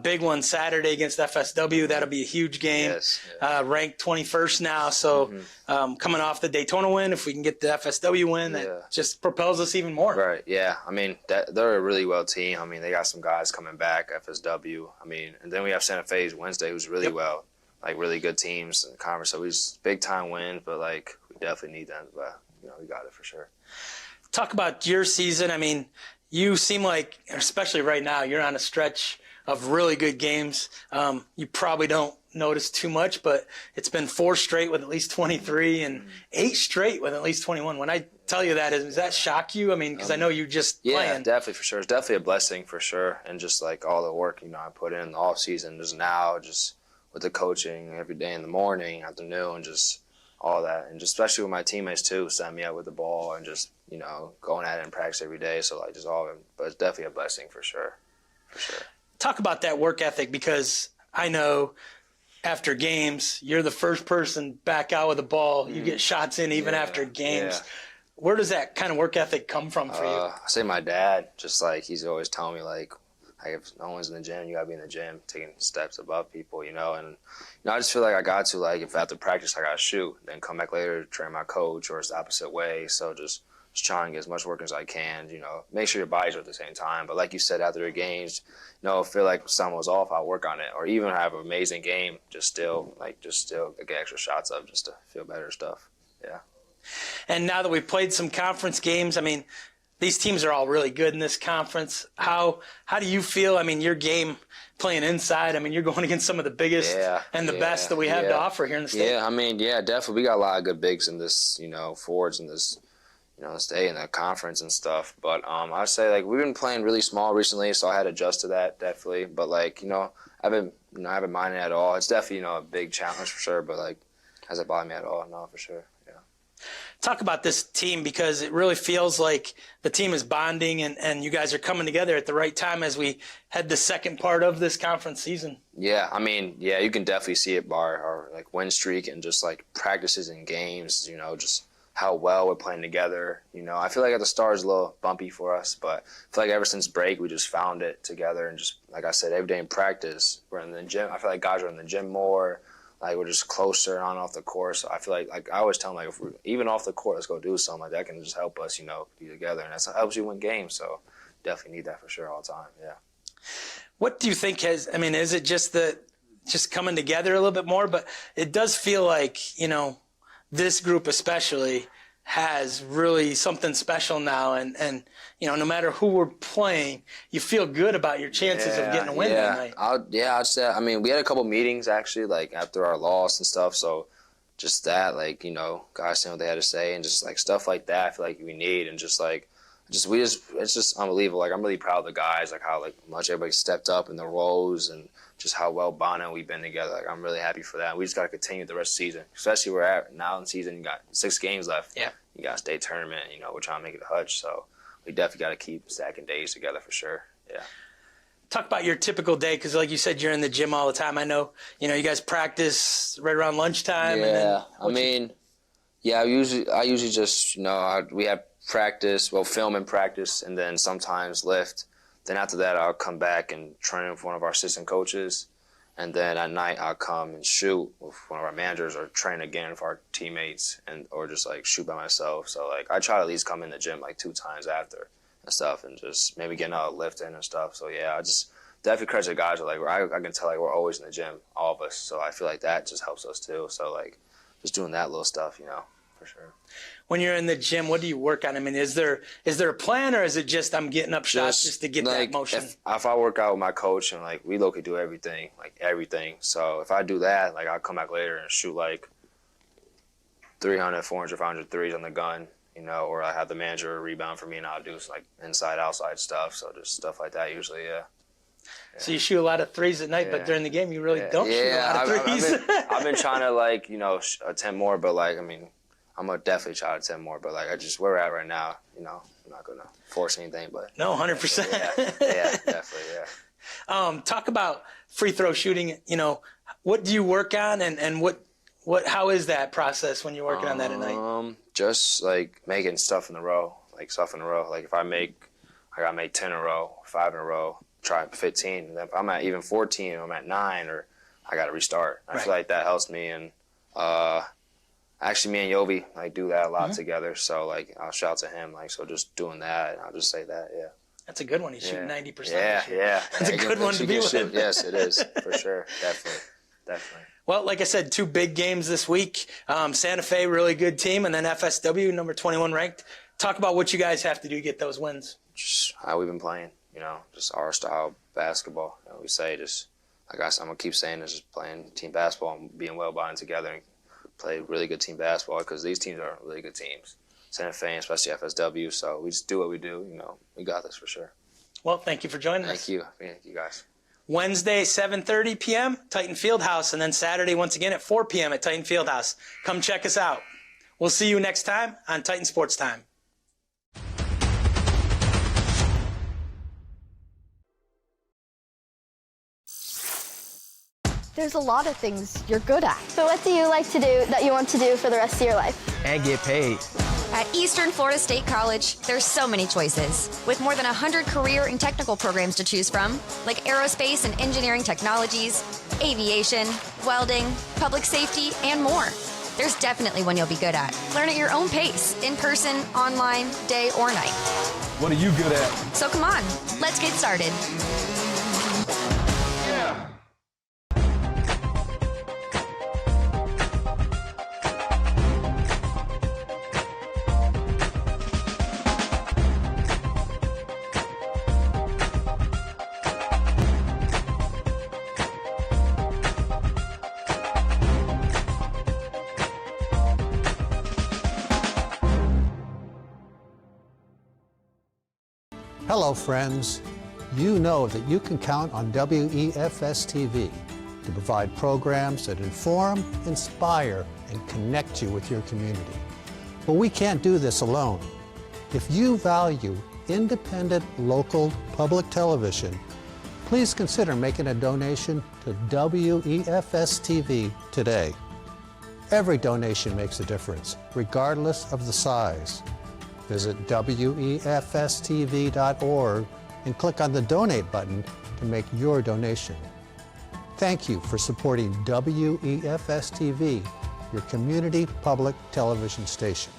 Big one Saturday against FSW. That'll be a huge game. Yes, yeah. Ranked 21st now, so coming off the Daytona win, if we can get the FSW win, that just propels us even more. Right, yeah. I mean, they're a really well team. I mean, they got some guys coming back, FSW. I mean, and then we have Santa Fe's Wednesday, who's really well, like really good teams in the conference. So we just big-time wins, but, like, we definitely need them, but we got it for sure. Talk about your season. I mean, you seem like, especially right now, you're on a stretch of really good games. You probably don't notice too much, but it's been 4 straight with at least 23 and 8 straight with at least 21. When I tell you that, does that shock you? I mean, because I know you just yeah, playing. Definitely, for sure. It's definitely a blessing for sure. And just like all the work, I put in the off season, just now, just with the coaching every day in the morning, afternoon, just all that, and just especially with my teammates too, set me up with the ball and just going at it in practice every day. So like just all of it, but it's definitely a blessing for sure. Talk about that work ethic, because I know after games you're the first person back out with the ball. You get shots in even after games. Yeah. Where does that kind of work ethic come from for you? I say my dad, just like he's always telling me like if no one's in the gym, you gotta be in the gym, taking steps above people, and I just feel like I got to, like, if after practice I gotta shoot, then come back later to train my coach, or it's the opposite way. So just try and get as much work as I can, make sure your bodies are at the same time. But like you said, after the games, feel like someone was off, I'll work on it, or even have an amazing game, just still get extra shots up just to feel better stuff. Yeah. And now that we've played some conference games, I mean, these teams are all really good in this conference. How do you feel? I mean, your game playing inside, I mean, you're going against some of the biggest and the best that we have to offer here in the state. Yeah, I mean, definitely. We got a lot of good bigs in this, forwards in this, state in the conference and stuff. But I'd say, like, we've been playing really small recently, so I had to adjust to that, definitely. But, like, I haven't minded it at all. It's definitely, a big challenge for sure, but, like, has it bothered me at all? No, for sure. Talk about this team, because it really feels like the team is bonding and you guys are coming together at the right time as we head the second part of this conference season. Yeah, I mean, you can definitely see it by our like win streak and just like practices and games, just how well we're playing together. I feel like at the start it's a little bumpy for us, but I feel like ever since break we just found it together, and just like I said, every day in practice we're in the gym. I feel like guys are in the gym more. Like, we're just closer on off the court. So I feel like I always tell them, like, if we're even off the court, let's go do something. Like, that can just help us, be together. And that helps you win games. So definitely need that for sure all the time, yeah. What do you think is it just coming together a little bit more? But it does feel like, this group especially has really something special now. And no matter who we're playing, you feel good about your chances of getting a win that night. I'd say, I mean, we had a couple meetings, actually, like, after our loss and stuff. So just that, like, guys saying what they had to say and just, like, stuff like that I feel like we need. And just, like, it's just unbelievable. Like, I'm really proud of the guys, like, how, like, much everybody stepped up in their roles and just how well bonded we've been together. Like, I'm really happy for that. We just got to continue the rest of the season, especially we're at now in season. You got 6 games left. Yeah. You got a state tournament. We're trying to make it a Hutch, so we definitely got to keep stacking days together for sure. Yeah. Talk about your typical day, because like you said, you're in the gym all the time. I know, you guys practice right around lunchtime. Yeah. I usually just, we have practice, film and practice, and then sometimes lift. Then after that, I'll come back and train with one of our assistant coaches. And then at night, I'll come and shoot with one of our managers, or train again with our teammates, or just, like, shoot by myself. So, like, I try to at least come in the gym, like, 2 times after and stuff, and just maybe get another lift in and stuff. So, yeah, I just definitely credit the guys. Like, I can tell, like, we're always in the gym, all of us. So I feel like that just helps us, too. So, like, just doing that little stuff, for sure. When you're in the gym, what do you work on? I mean, is there a plan, or is it just I'm getting up shots just to get like, that motion? If I work out with my coach and like we low-key do everything, like everything. So if I do that, like I'll come back later and shoot like 300, 400, 500 threes on the gun, you know, or I have the manager rebound for me and I'll do like inside, outside stuff. So just stuff like that usually, yeah. So you shoot a lot of threes at night, but during the game you really don't shoot a lot of threes. I've been trying to like, you know, attempt more, but like, I mean, I'm gonna definitely try to attempt more, but like where we're at right now, you know, I'm not gonna force anything, but no, 100%. Yeah, definitely, yeah. Talk about free throw shooting. You know, what do you work on, and how is that process when you're working on that at night? Just like making stuff in a row, like if I gotta make 10 in a row, 5 in a row, try 15. And if I'm at even 14, or I'm at 9, or I gotta restart. I feel like that helps me, and actually me and Yobi like do that a lot together. So like I'll shout to him, like, so just doing that, and I'll just say that, yeah. That's a good one. He's shooting 90%. Yeah. That's a good one to be with. Yes, it is, for sure, definitely. Well, like I said, 2 big games this week. Santa Fe, really good team, and then FSW, number 21 ranked. Talk about what you guys have to do to get those wins. Just how we've been playing, you know, just our style basketball. You know, we say just, like I'm gonna keep saying this, just playing team basketball and being well bonded together and play really good team basketball, because these teams are really good teams. Santa Fe, especially FSW, so we just do what we do, you know, we got this for sure. Well, thank you for joining us. Thank you guys. Wednesday, 7:30 p.m., Titan Fieldhouse, and then Saturday, once again, at 4 p.m. at Titan Fieldhouse. Come check us out. We'll see you next time on Titan Sports Time. There's a lot of things you're good at. So what do you like to do that you want to do for the rest of your life? And get paid. At Eastern Florida State College, there's so many choices. With more than 100 career and technical programs to choose from, like aerospace and engineering technologies, aviation, welding, public safety, and more. There's definitely one you'll be good at. Learn at your own pace, in person, online, day, or night. What are you good at? So come on, let's get started. Yeah. Hello, friends. You know that you can count on WEFS TV to provide programs that inform, inspire, and connect you with your community. But we can't do this alone. If you value independent, local public television, please consider making a donation to WEFS TV today. Every donation makes a difference, regardless of the size. Visit WEFSTV.org and click on the Donate button to make your donation. Thank you for supporting WEFS TV, your community public television station.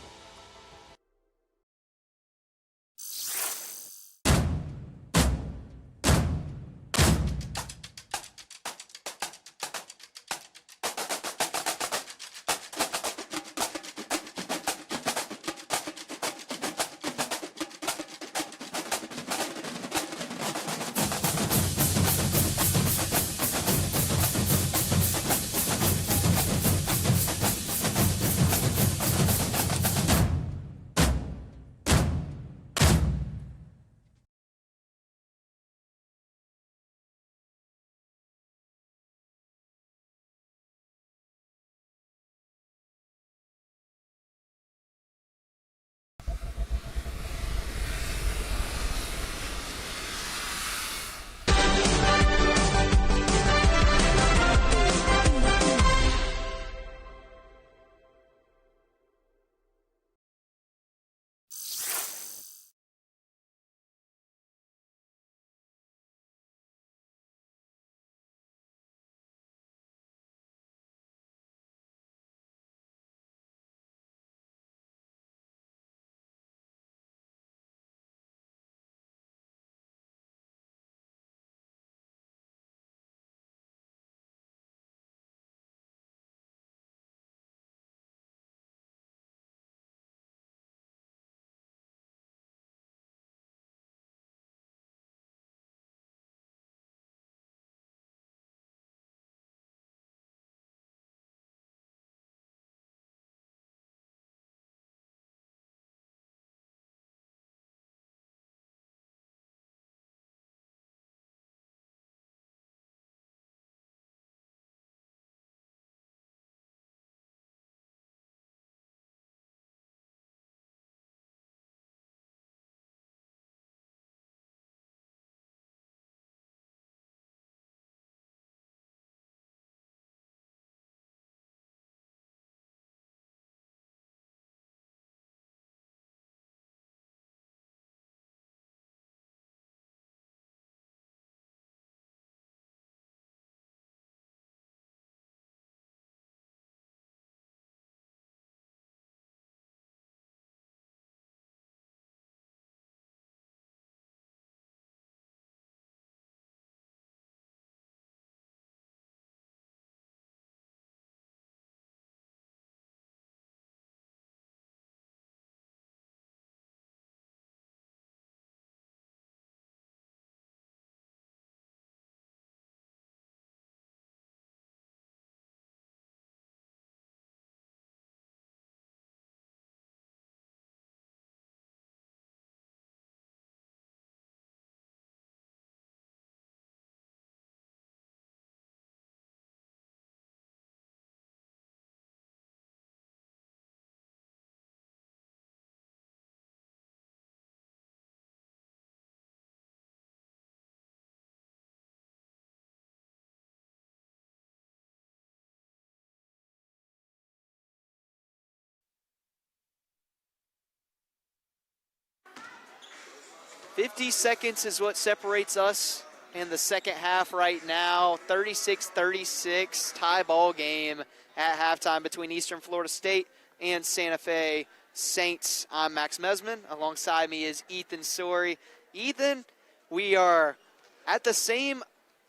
50 seconds is what separates us in the second half right now. 36-36, tie ball game at halftime between Eastern Florida State and Santa Fe Saints. I'm Max Mesman. Alongside me is Ethan Sorey. Ethan, we are at the same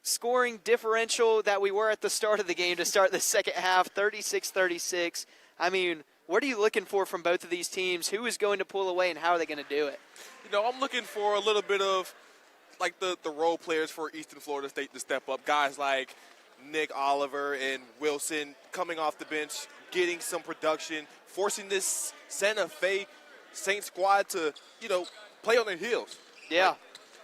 scoring differential that we were at the start of the game to start the second half, 36-36. I mean, what are you looking for from both of these teams? Who is going to pull away, and how are they going to do it? You know, I'm looking for a little bit of, like, the role players for Eastern Florida State to step up. Guys like Nick Oliver and Wilson coming off the bench, getting some production, forcing this Santa Fe Saint squad to, you know, play on their heels. Yeah.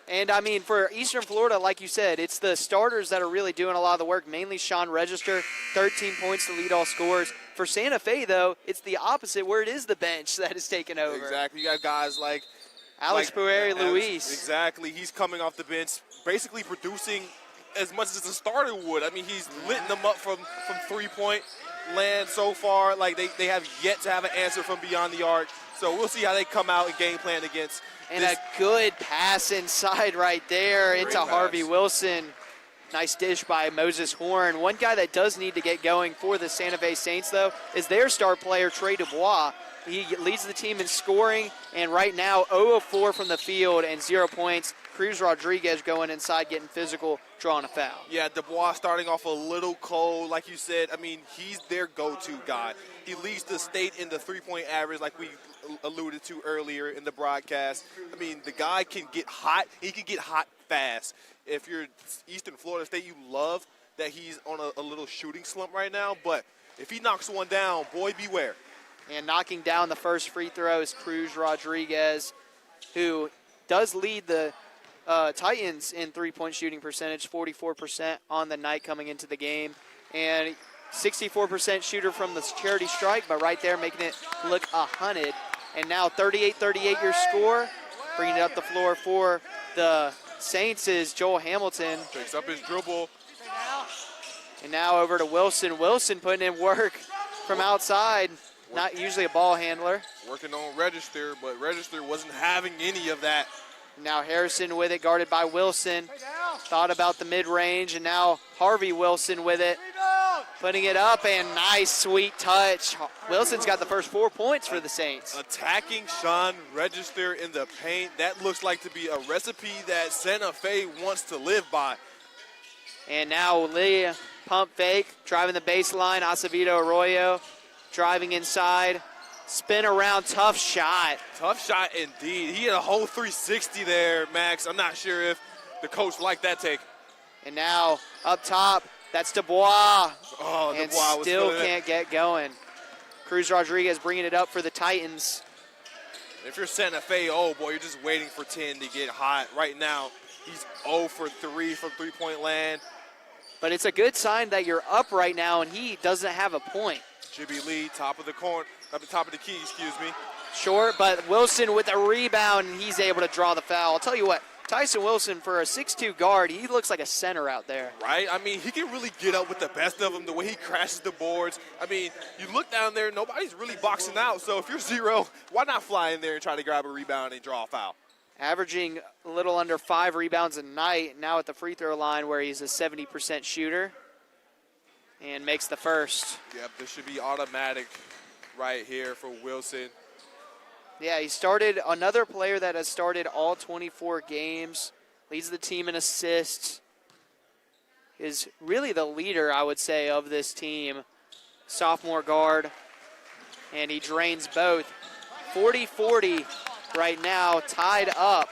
And, I mean, for Eastern Florida, like you said, it's the starters that are really doing a lot of the work, mainly Sean Register, 13 points to lead all scorers. For Santa Fe, though, it's the opposite, where it is the bench that is taking over. Exactly. You got guys like Alex Pueri-Luis. Exactly. He's coming off the bench, basically producing as much as a starter would. I mean, he's litting them up from three-point land so far. Like, they have yet to have an answer from beyond the arc. So we'll see how they come out and game plan against. And a good pass inside right there into Harvey Wilson. Nice dish by Moses Horn. One guy that does need to get going for the Santa Fe Saints, though, is their star player, Trey Dubois. He leads the team in scoring, and right now 0 of 4 from the field and 0 points. Cruz Rodriguez going inside, getting physical, drawing a foul. Yeah, Dubois starting off a little cold, like you said. I mean, he's their go-to guy. He leads the state in the three-point average, like we alluded to earlier in the broadcast. I mean, the guy can get hot. He can get hot fast. If you're Eastern Florida State, you love that he's on a little shooting slump right now. But if he knocks one down, boy, beware. And knocking down the first free throw is Cruz Rodriguez, who does lead the Titans in three-point shooting percentage, 44% on the night coming into the game. And 64% shooter from the charity strike, but right there making it look 100. And now 38-38 your score. Bringing it up the floor for the Saints is Joel Hamilton. Picks up his dribble. And now over to Wilson. Wilson putting in work from outside. Not usually a ball handler. Working on Register, but Register wasn't having any of that. Now Harrison with it, guarded by Wilson. Thought about the mid-range, and now Harvey Wilson with it. Putting it up, and nice, sweet touch. Wilson's got the first 4 points for the Saints. Attacking Sean Register in the paint. That looks like to be a recipe that Santa Fe wants to live by. And now Lee, pump fake, driving the baseline. Acevedo Arroyo driving inside. Spin around, tough shot. Tough shot indeed. He had a whole 360 there, Max. I'm not sure if the coach liked that take. And now up top, that's Dubois. Oh, and Dubois still can't get going. Cruz Rodriguez bringing it up for the Titans. If you're Santa Fe, oh boy, you're just waiting for 10 to get hot. Right now, he's 0 for 3 from three-point land. But it's a good sign that you're up right now, and he doesn't have a point. Jibby Lee, top of the key, excuse me. Short, but Wilson with a rebound, and he's able to draw the foul. I'll tell you what, Tyson Wilson, for a 6'2 guard, he looks like a center out there. Right? I mean, he can really get up with the best of them, the way he crashes the boards. I mean, you look down there, nobody's really boxing out. So if you're zero, why not fly in there and try to grab a rebound and draw a foul? Averaging a little under 5 rebounds a night, now at the free throw line where he's a 70% shooter. And makes the first. Yep, this should be automatic right here for Wilson. Yeah, he started, another player that has started all 24 games, leads the team in assists, is really the leader, I would say, of this team. Sophomore guard, and he drains both. 40-40 right now, tied up.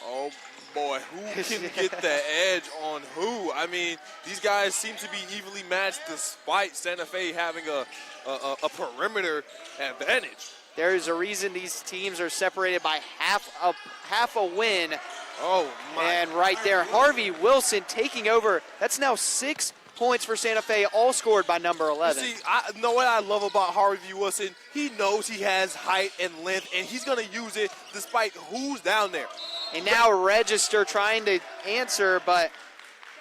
Oh, boy, who can get the edge on who? I mean, these guys seem to be evenly matched despite Santa Fe having a perimeter advantage. There's a reason these teams are separated by half a win. Oh, my. And right there, Harvey Wilson taking over. That's now 6 points for Santa Fe, all scored by number 11. You see, I know what I love about Harvey Wilson. He knows he has height and length, and he's going to use it despite who's down there. And now Register trying to answer, but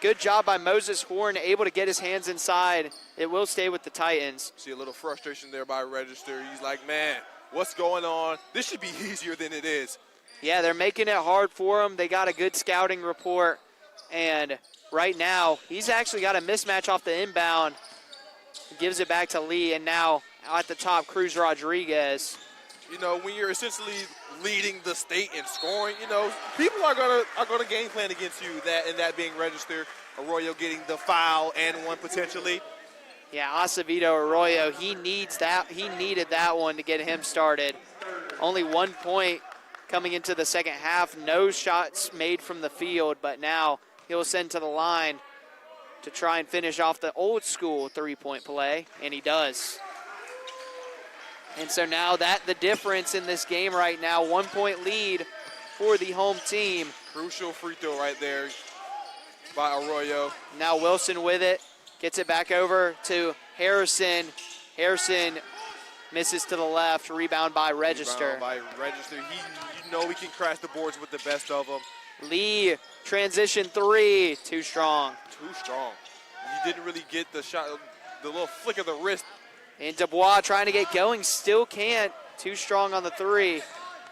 good job by Moses Horn, able to get his hands inside. It will stay with the Titans. See a little frustration there by Register. He's like, man, what's going on? This should be easier than it is. Yeah, they're making it hard for him. They got a good scouting report. And right now, he's actually got a mismatch off the inbound. Gives it back to Lee, and now at the top, Cruz Rodriguez. You know, when you're essentially leading the state in scoring, you know, people are gonna game plan against you. That being Register, Arroyo getting the foul and one potentially. Yeah, Acevedo Arroyo, he needed that one to get him started. Only 1 point coming into the second half. No shots made from the field, but now he'll send to the line to try and finish off the old school three-point play, and he does. And so now the difference in this game right now, 1 point lead for the home team. Crucial free throw right there by Arroyo. Now Wilson with it, gets it back over to Harrison. Harrison misses to the left, rebound by Register. Rebound by Register. You know he can crash the boards with the best of them. Lee, transition three, too strong. Too strong. He didn't really get the shot, the little flick of the wrist. And Dubois trying to get going, still can't. Too strong on the three.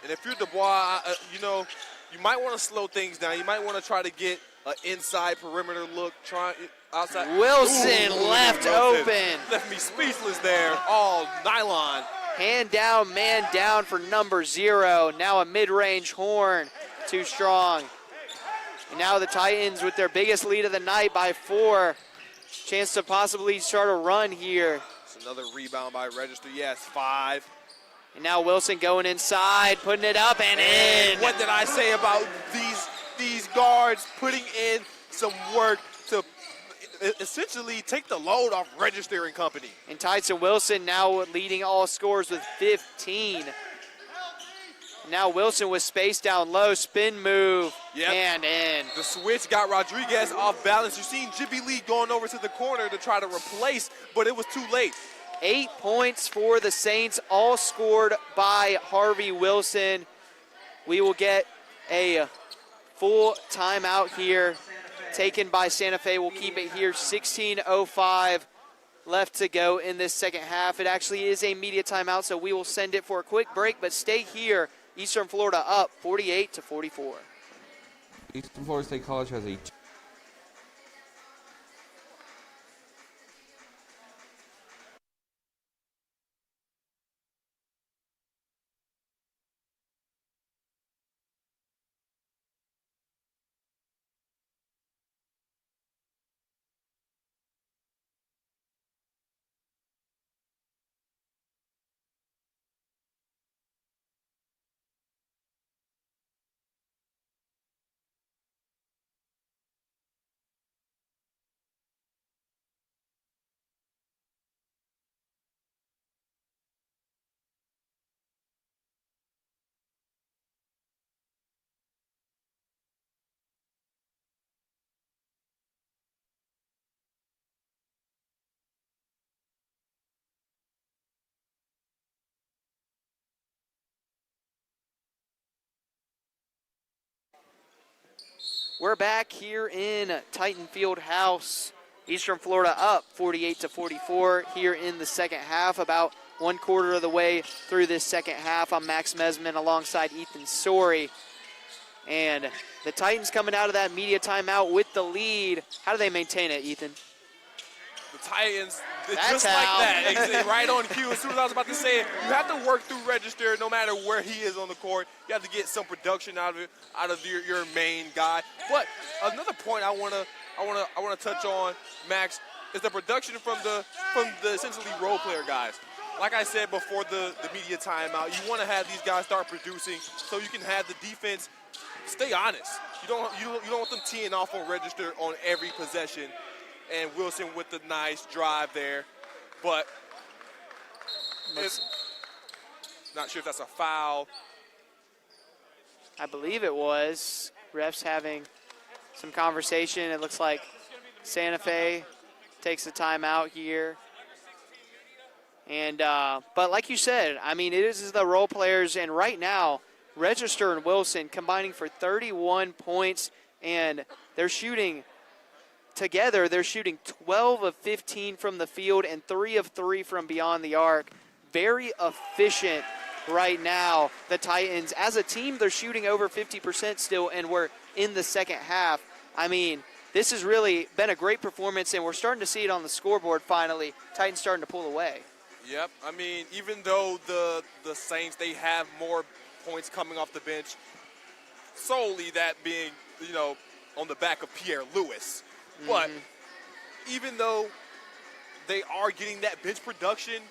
And if you're Dubois, you know, you might want to slow things down. You might want to try to get an inside perimeter look, try outside. Wilson left open. Left me speechless there. All nylon. Hand down, man down for number 0. Now a mid-range horn, too strong. And now the Titans with their biggest lead of the night by 4. Chance to possibly start a run here. It's another rebound by Register. Yes, 5. And now Wilson going inside, putting it up and in. What did I say about these guards putting in some work to essentially take the load off Register and company? And Tyson Wilson now leading all scorers with 15. Now Wilson with space down low, spin move, and in. The switch got Rodriguez off balance. You've seen Jibby Lee going over to the corner to try to replace, but it was too late. 8 points for the Saints, all scored by Harvey Wilson. We will get a full timeout here taken by Santa Fe. We'll keep it here, 16:05 left to go in this second half. It actually is a media timeout, so we will send it for a quick break, but stay here. Eastern Florida up 48-44. Eastern Florida State College has a We're back here in Titan Field House. Eastern Florida up 48-44 here in the second half. About 1/4 of the way through this second half. I'm Max Mesman alongside Ethan Sorey. And the Titans coming out of that media timeout with the lead. How do they maintain it, Ethan? The Titans, That's just how. like that, exactly, right on cue. As soon as I was about to say it, you have to work through Register no matter where he is on the court. You have to get some production out of your main guy. But another point I wanna touch on, Max, is the production from the essentially role player guys. Like I said before the media timeout, you want to have these guys start producing so you can have the defense stay honest. You don't want them teeing off on Register on every possession. And Wilson with the nice drive there, but not sure if that's a foul. I believe it was. Refs having some conversation. It looks like Santa Fe takes the timeout here. And but like you said, I mean, it is the role players, and right now, Register and Wilson combining for 31 points, and they're shooting together. They're shooting 12 of 15 from the field and 3 of 3 from beyond the arc. Very efficient right now. The Titans, as a team, they're shooting over 50% still, and we're in the second half. I mean, this has really been a great performance, and we're starting to see it on the scoreboard finally. Titans starting to pull away. Yep. I mean, even though the Saints, they have more points coming off the bench, solely that being, on the back of Pierre Lewis. But even though they are getting that bench production,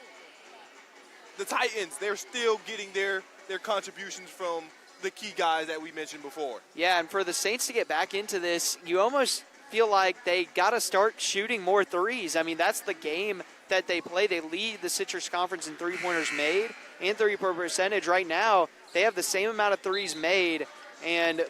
the Titans, they're still getting their contributions from the key guys that we mentioned before. Yeah, and for the Saints to get back into this, you almost feel like they got to start shooting more threes. I mean, that's the game that they play. They lead the Citrus Conference in three-pointers made and three-point percentage. Right now, they have the same amount of threes made,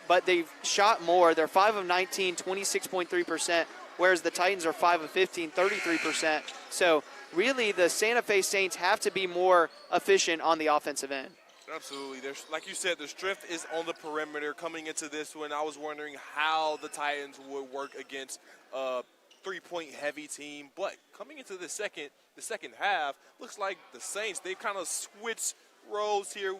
but they've shot more. They're 5 of 19, 26.3%, whereas the Titans are 5 of 15, 33%. So really, the Santa Fe Saints have to be more efficient on the offensive end. Absolutely. Like you said, the strength is on the perimeter. Coming into this one, I was wondering how the Titans would work against a three-point heavy team. But coming into the second half, looks like the Saints, they've kind of switched roles here.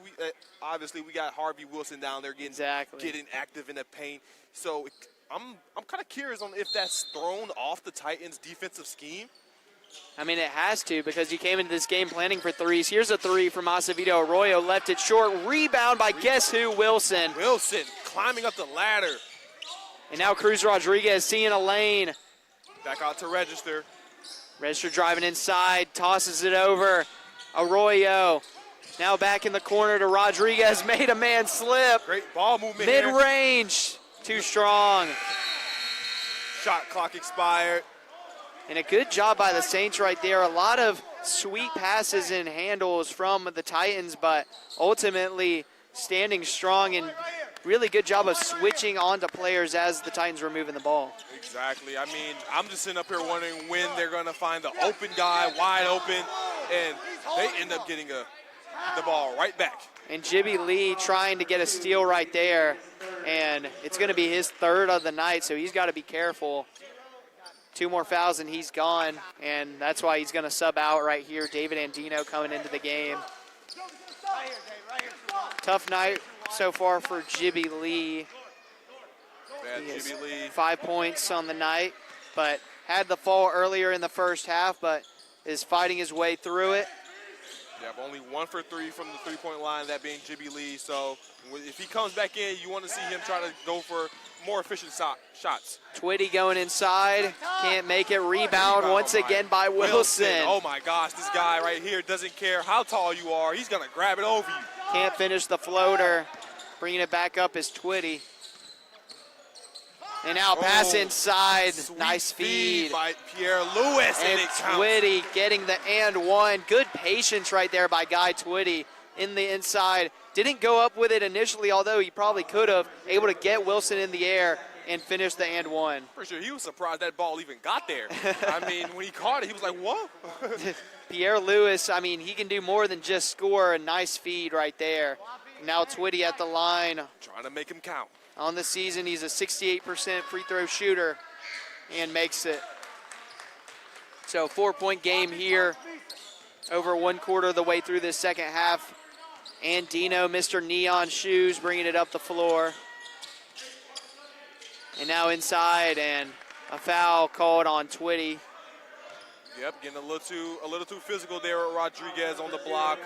Obviously, we got Harvey Wilson down there getting active in the paint. So I'm kind of curious on if that's thrown off the Titans' defensive scheme. I mean, it has to, because you came into this game planning for threes. Here's a three from Acevedo Arroyo, left it short. Rebound by guess who? Wilson. Wilson climbing up the ladder. And now Cruz Rodriguez seeing a lane. Back out to Register. Register driving inside, tosses it over. Arroyo now back in the corner to Rodriguez, made a man slip. Great ball movement. Mid-range, too strong. Shot clock expired. And a good job by the Saints right there. A lot of sweet passes and handles from the Titans, but ultimately standing strong, and really good job of switching onto players as the Titans were moving the ball. Exactly. I mean, I'm just sitting up here wondering when they're going to find the open guy, wide open, and they end up getting the ball right back. And Jibby Lee trying to get a steal right there, and it's going to be his third of the night, so he's got to be careful. 2 more fouls and he's gone, and that's why he's going to sub out right here. David Andino coming into the game. Tough night so far for Jibby Lee. Bad Jibby Lee. 5 points on the night, but had the fall earlier in the first half, but is fighting his way through it. Yep, only 1 for 3 from the three-point line, that being Jibby Lee. So if he comes back in, you want to see him try to go for more efficient shots. Twitty going inside, can't make it. Rebound once again by Wilson. Oh my gosh, this guy right here doesn't care how tall you are. He's going to grab it over you. Can't finish the floater. Bringing it back up is Twitty. And now pass inside. Nice feed by Pierre Lewis. And Twitty getting the and one. Good patience right there by Guy Twitty in the inside. Didn't go up with it initially, although he probably could have. Able to get Wilson in the air and finish the and one. For sure, he was surprised that ball even got there. I mean, when he caught it, he was like, whoa. Pierre Lewis, I mean, he can do more than just score. A nice feed right there. Now Twitty at the line. Trying to make him count. On the season, he's a 68% free throw shooter and makes it. So 4-point game here, over 1/4 of the way through this second half. And Dino, Mr. Neon Shoes, bringing it up the floor. And now inside, and a foul called on Twitty. Yep, getting a little too physical there with Rodriguez on the block.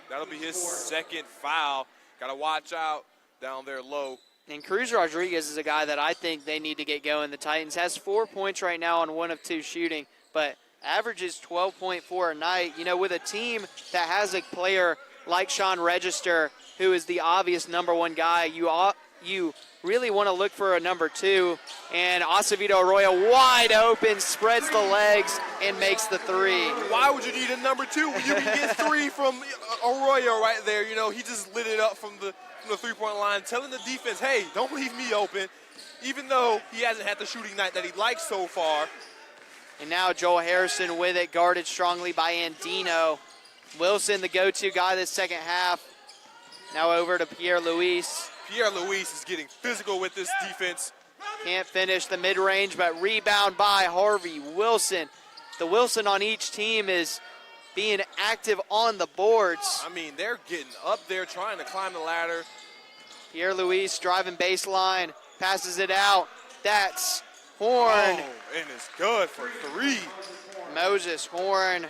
That'll be his second foul. Got to watch out down there low. And Cruz Rodriguez is a guy that I think they need to get going. The Titans has 4 points right now on 1 of 2 shooting, but averages 12.4 a night. You know, with a team that has a player like Sean Register, who is the obvious number 1 guy, you really want to look for a number 2. And Acevedo Arroyo wide open, spreads the legs, and makes the 3. Why would you need a number 2 when you can get 3 from Arroyo right there? You know, he just lit it up from the three-point line, telling the defense, hey, don't leave me open, even though he hasn't had the shooting night that he likes so far. And now Joel Harrison with it, guarded strongly by Andino. Wilson, the go-to guy this second half. Now over to Pierre Luis. Pierre Luis is getting physical with this defense. Can't finish the mid-range, but rebound by Harvey Wilson. The Wilson on each team is being active on the boards. I mean, they're getting up there trying to climb the ladder. Pierre Luis driving baseline, passes it out. That's Horn. Oh, and it's good for 3. Moses Horn,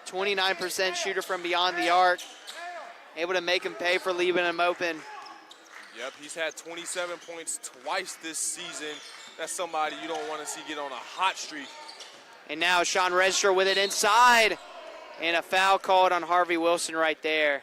29% shooter from beyond the arc. Able to make him pay for leaving him open. Yep, he's had 27 points twice this season. That's somebody you don't want to see get on a hot streak. And now Sean Register with it inside. And a foul called on Harvey Wilson right there.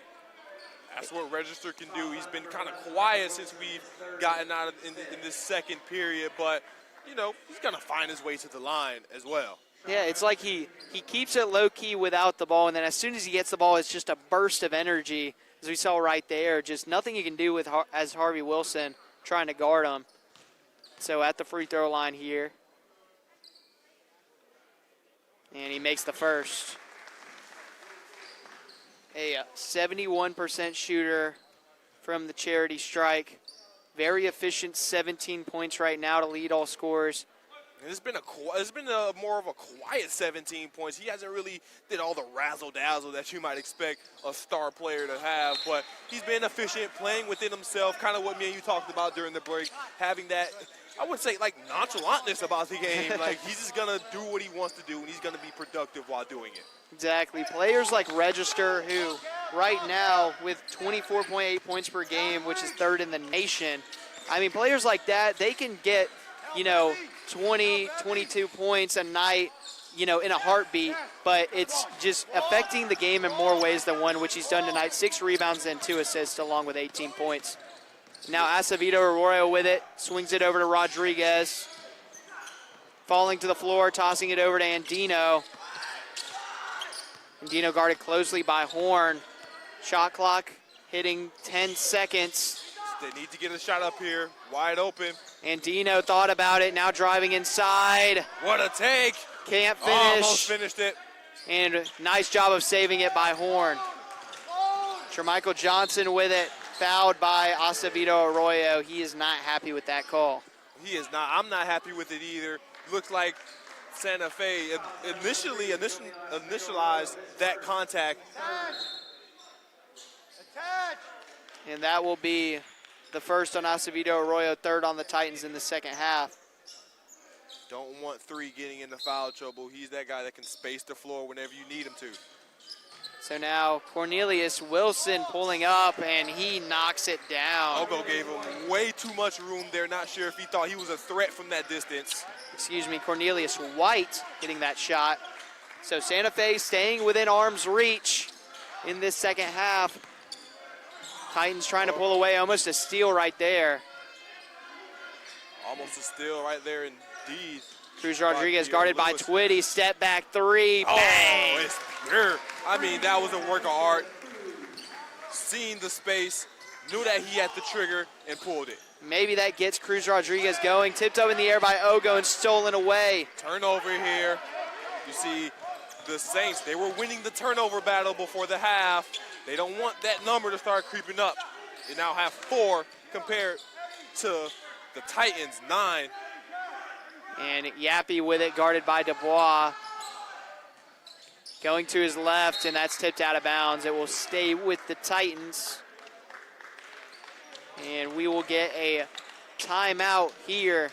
That's what Register can do. He's been kind of quiet since we've gotten out in this second period, but, you know, he's going to find his way to the line as well. Yeah, it's like he keeps it low-key without the ball, and then as soon as he gets the ball, it's just a burst of energy, as we saw right there. Just nothing you can do with as Harvey Wilson trying to guard him. So at the free throw line here. And he makes the first. A 71% shooter from the charity strike. Very efficient, 17 points right now to lead all scorers. It's been more of a quiet 17 points. He hasn't really did all the razzle-dazzle that you might expect a star player to have, but he's been efficient, playing within himself, kind of what me and you talked about during the break, having that, I would say, like, nonchalantness about the game. Like, he's just going to do what he wants to do, and he's going to be productive while doing it. Exactly. Players like Register, who right now with 24.8 points per game, which is third in the nation, I mean, players like that, they can get, 20, 22 points a night, in a heartbeat, but it's just affecting the game in more ways than one, which he's done tonight. 6 rebounds and 2 assists along with 18 points. Now Acevedo Arroyo with it, swings it over to Rodriguez. Falling to the floor, tossing it over to Andino. Andino guarded closely by Horn. Shot clock hitting 10 seconds. They need to get a shot up here, wide open. Andino thought about it, now driving inside. What a take. Can't finish. Almost finished it. And nice job of saving it by Horn. Jermichael Johnson with it, fouled by Acevedo Arroyo. He is not happy with that call. He is not. I'm not happy with it either. Looks like Santa Fe initialized that contact. And that will be the first on Acevedo Arroyo, third on the Titans in the second half. Don't want 3 getting into foul trouble. He's that guy that can space the floor whenever you need him to. So now Cornelius Wilson pulling up, and he knocks it down. Ogo gave him way too much room there. Not sure if he thought he was a threat from that distance. Excuse me, Cornelius White hitting that shot. So Santa Fe staying within arm's reach in this second half. Titans trying to pull away, almost a steal right there. Almost a steal right there indeed. Cruz Rodriguez guarded by Twitty, step back 3, bang! Oh, it's pure. I mean, that was a work of art. Seen the space, knew that he had the trigger, and pulled it. Maybe that gets Cruz Rodriguez going. Tipped up in the air by Ogo and stolen away. Turnover here. You see the Saints, they were winning the turnover battle before the half. They don't want that number to start creeping up. They now have 4 compared to the Titans, 9. And Yappy with it, guarded by Dubois. Going to his left, and that's tipped out of bounds. It will stay with the Titans. And we will get a timeout here.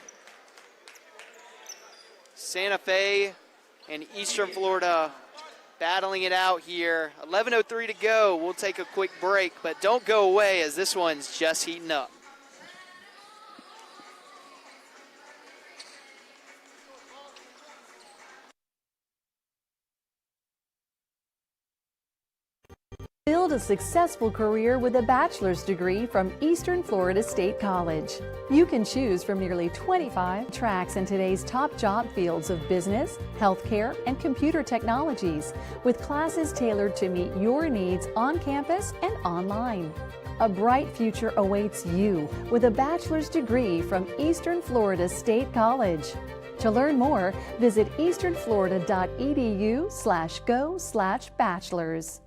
Santa Fe and Eastern Florida battling it out here. 11:03 to go. We'll take a quick break, but don't go away as this one's just heating up. Build a successful career with a bachelor's degree from Eastern Florida State College. You can choose from nearly 25 tracks in today's top job fields of business, healthcare, and computer technologies, with classes tailored to meet your needs on campus and online. A bright future awaits you with a bachelor's degree from Eastern Florida State College. To learn more, visit easternflorida.edu/go/bachelors.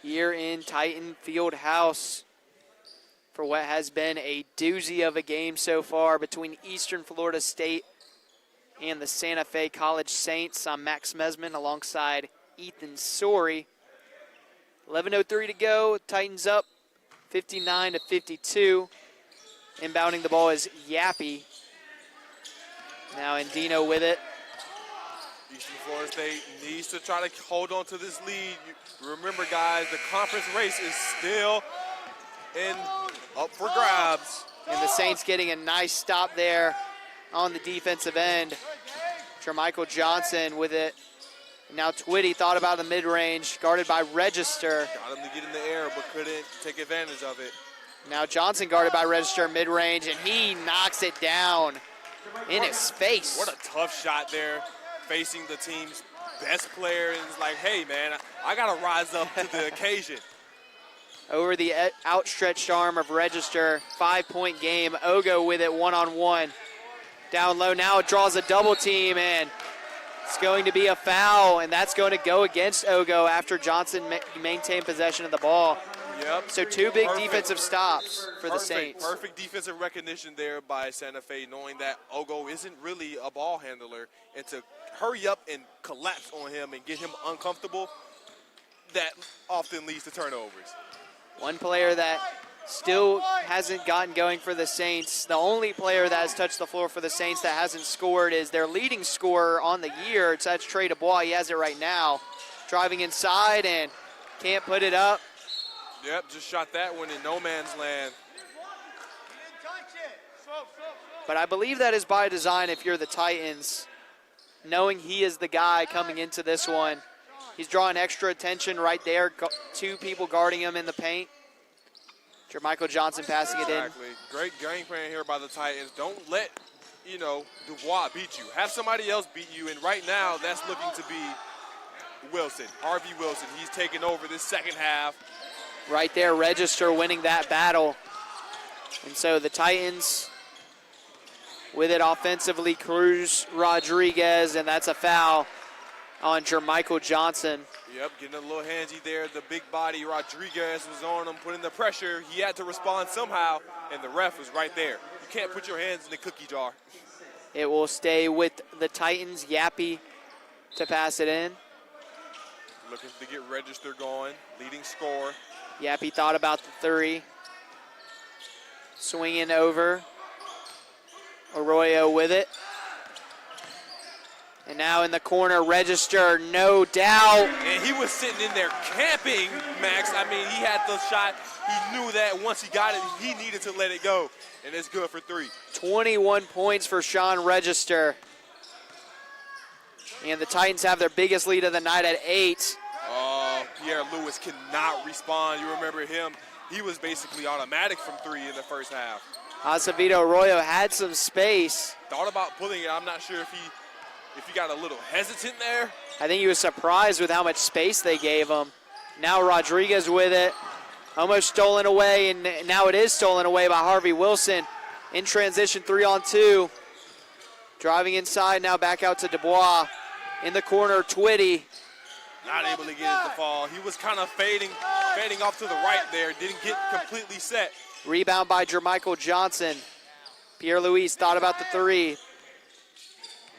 here in Titan Fieldhouse for what has been a doozy of a game so far between Eastern Florida State and the Santa Fe College Saints. I'm Max Mesman alongside Ethan Sorey. 11:03 to go. Titans up 59-52. Inbounding the ball is Yappy. Now Andino with it. Eastern Florida State needs to try to hold on to this lead. Remember, guys, the conference race is still up for grabs. And the Saints getting a nice stop there on the defensive end. Jermichael Johnson with it. Now Twitty thought about the mid-range, guarded by Register. Got him to get in the air, but couldn't take advantage of it. Now Johnson guarded by Register mid-range, and he knocks it down in his face. What a tough shot there, facing the team's best player. And it's like, hey, man, I got to rise up to the occasion. Over the outstretched arm of Register, 5-point game. Ogo with it one-on-one. Down low now, it draws a double team, and it's going to be a foul, and that's going to go against Ogo after Johnson maintained possession of the ball. Yep. So two big defensive stops for the Saints. Perfect defensive recognition there by Santa Fe, knowing that Ogo isn't really a ball handler, and to hurry up and collapse on him and get him uncomfortable, that often leads to turnovers. One player that still hasn't gotten going for the Saints, the only player that has touched the floor for the Saints that hasn't scored is their leading scorer on the year. That's Trey Dubois. He has it right now. Driving inside and can't put it up. Yep, just shot that one in no man's land. But I believe that is by design if you're the Titans, knowing he is the guy coming into this one. He's drawing extra attention right there. Two people guarding him in the paint. Jermichael Johnson passing it in. Exactly. Great game plan here by the Titans. Don't let, Dubois beat you. Have somebody else beat you, and right now that's looking to be Wilson, Harvey Wilson. He's taking over this second half. Right there, Register winning that battle. And so the Titans with it offensively, Cruz Rodriguez, and that's a foul on Jermichael Johnson. Yep, getting a little handsy there. The big body Rodriguez was on him, putting the pressure. He had to respond somehow, and the ref was right there. You can't put your hands in the cookie jar. It will stay with the Titans. Yappy to pass it in. Looking to get Register going, leading scorer. Yappy thought about the three. Swinging over. Arroyo with it. And now in the corner, Register, no doubt. And he was sitting in there camping, Max. I mean, he had the shot. He knew that once he got it, he needed to let it go. And it's good for three. 21 points for Sean Register. And the Titans have their biggest lead of the night at 8. Pierre Lewis cannot respond. You remember him. He was basically automatic from three in the first half. Acevedo Arroyo had some space. Thought about pulling it. I'm not sure if he got a little hesitant there. I think he was surprised with how much space they gave him. Now Rodriguez with it. Almost stolen away, and now it is stolen away by Harvey Wilson. In transition, 3-on-2. Driving inside, now back out to Dubois. In the corner, Twitty. Not able to get it to fall. He was kind of fading off to the right there. Didn't get completely set. Rebound by Jermichael Johnson. Pierre Louis thought about the three.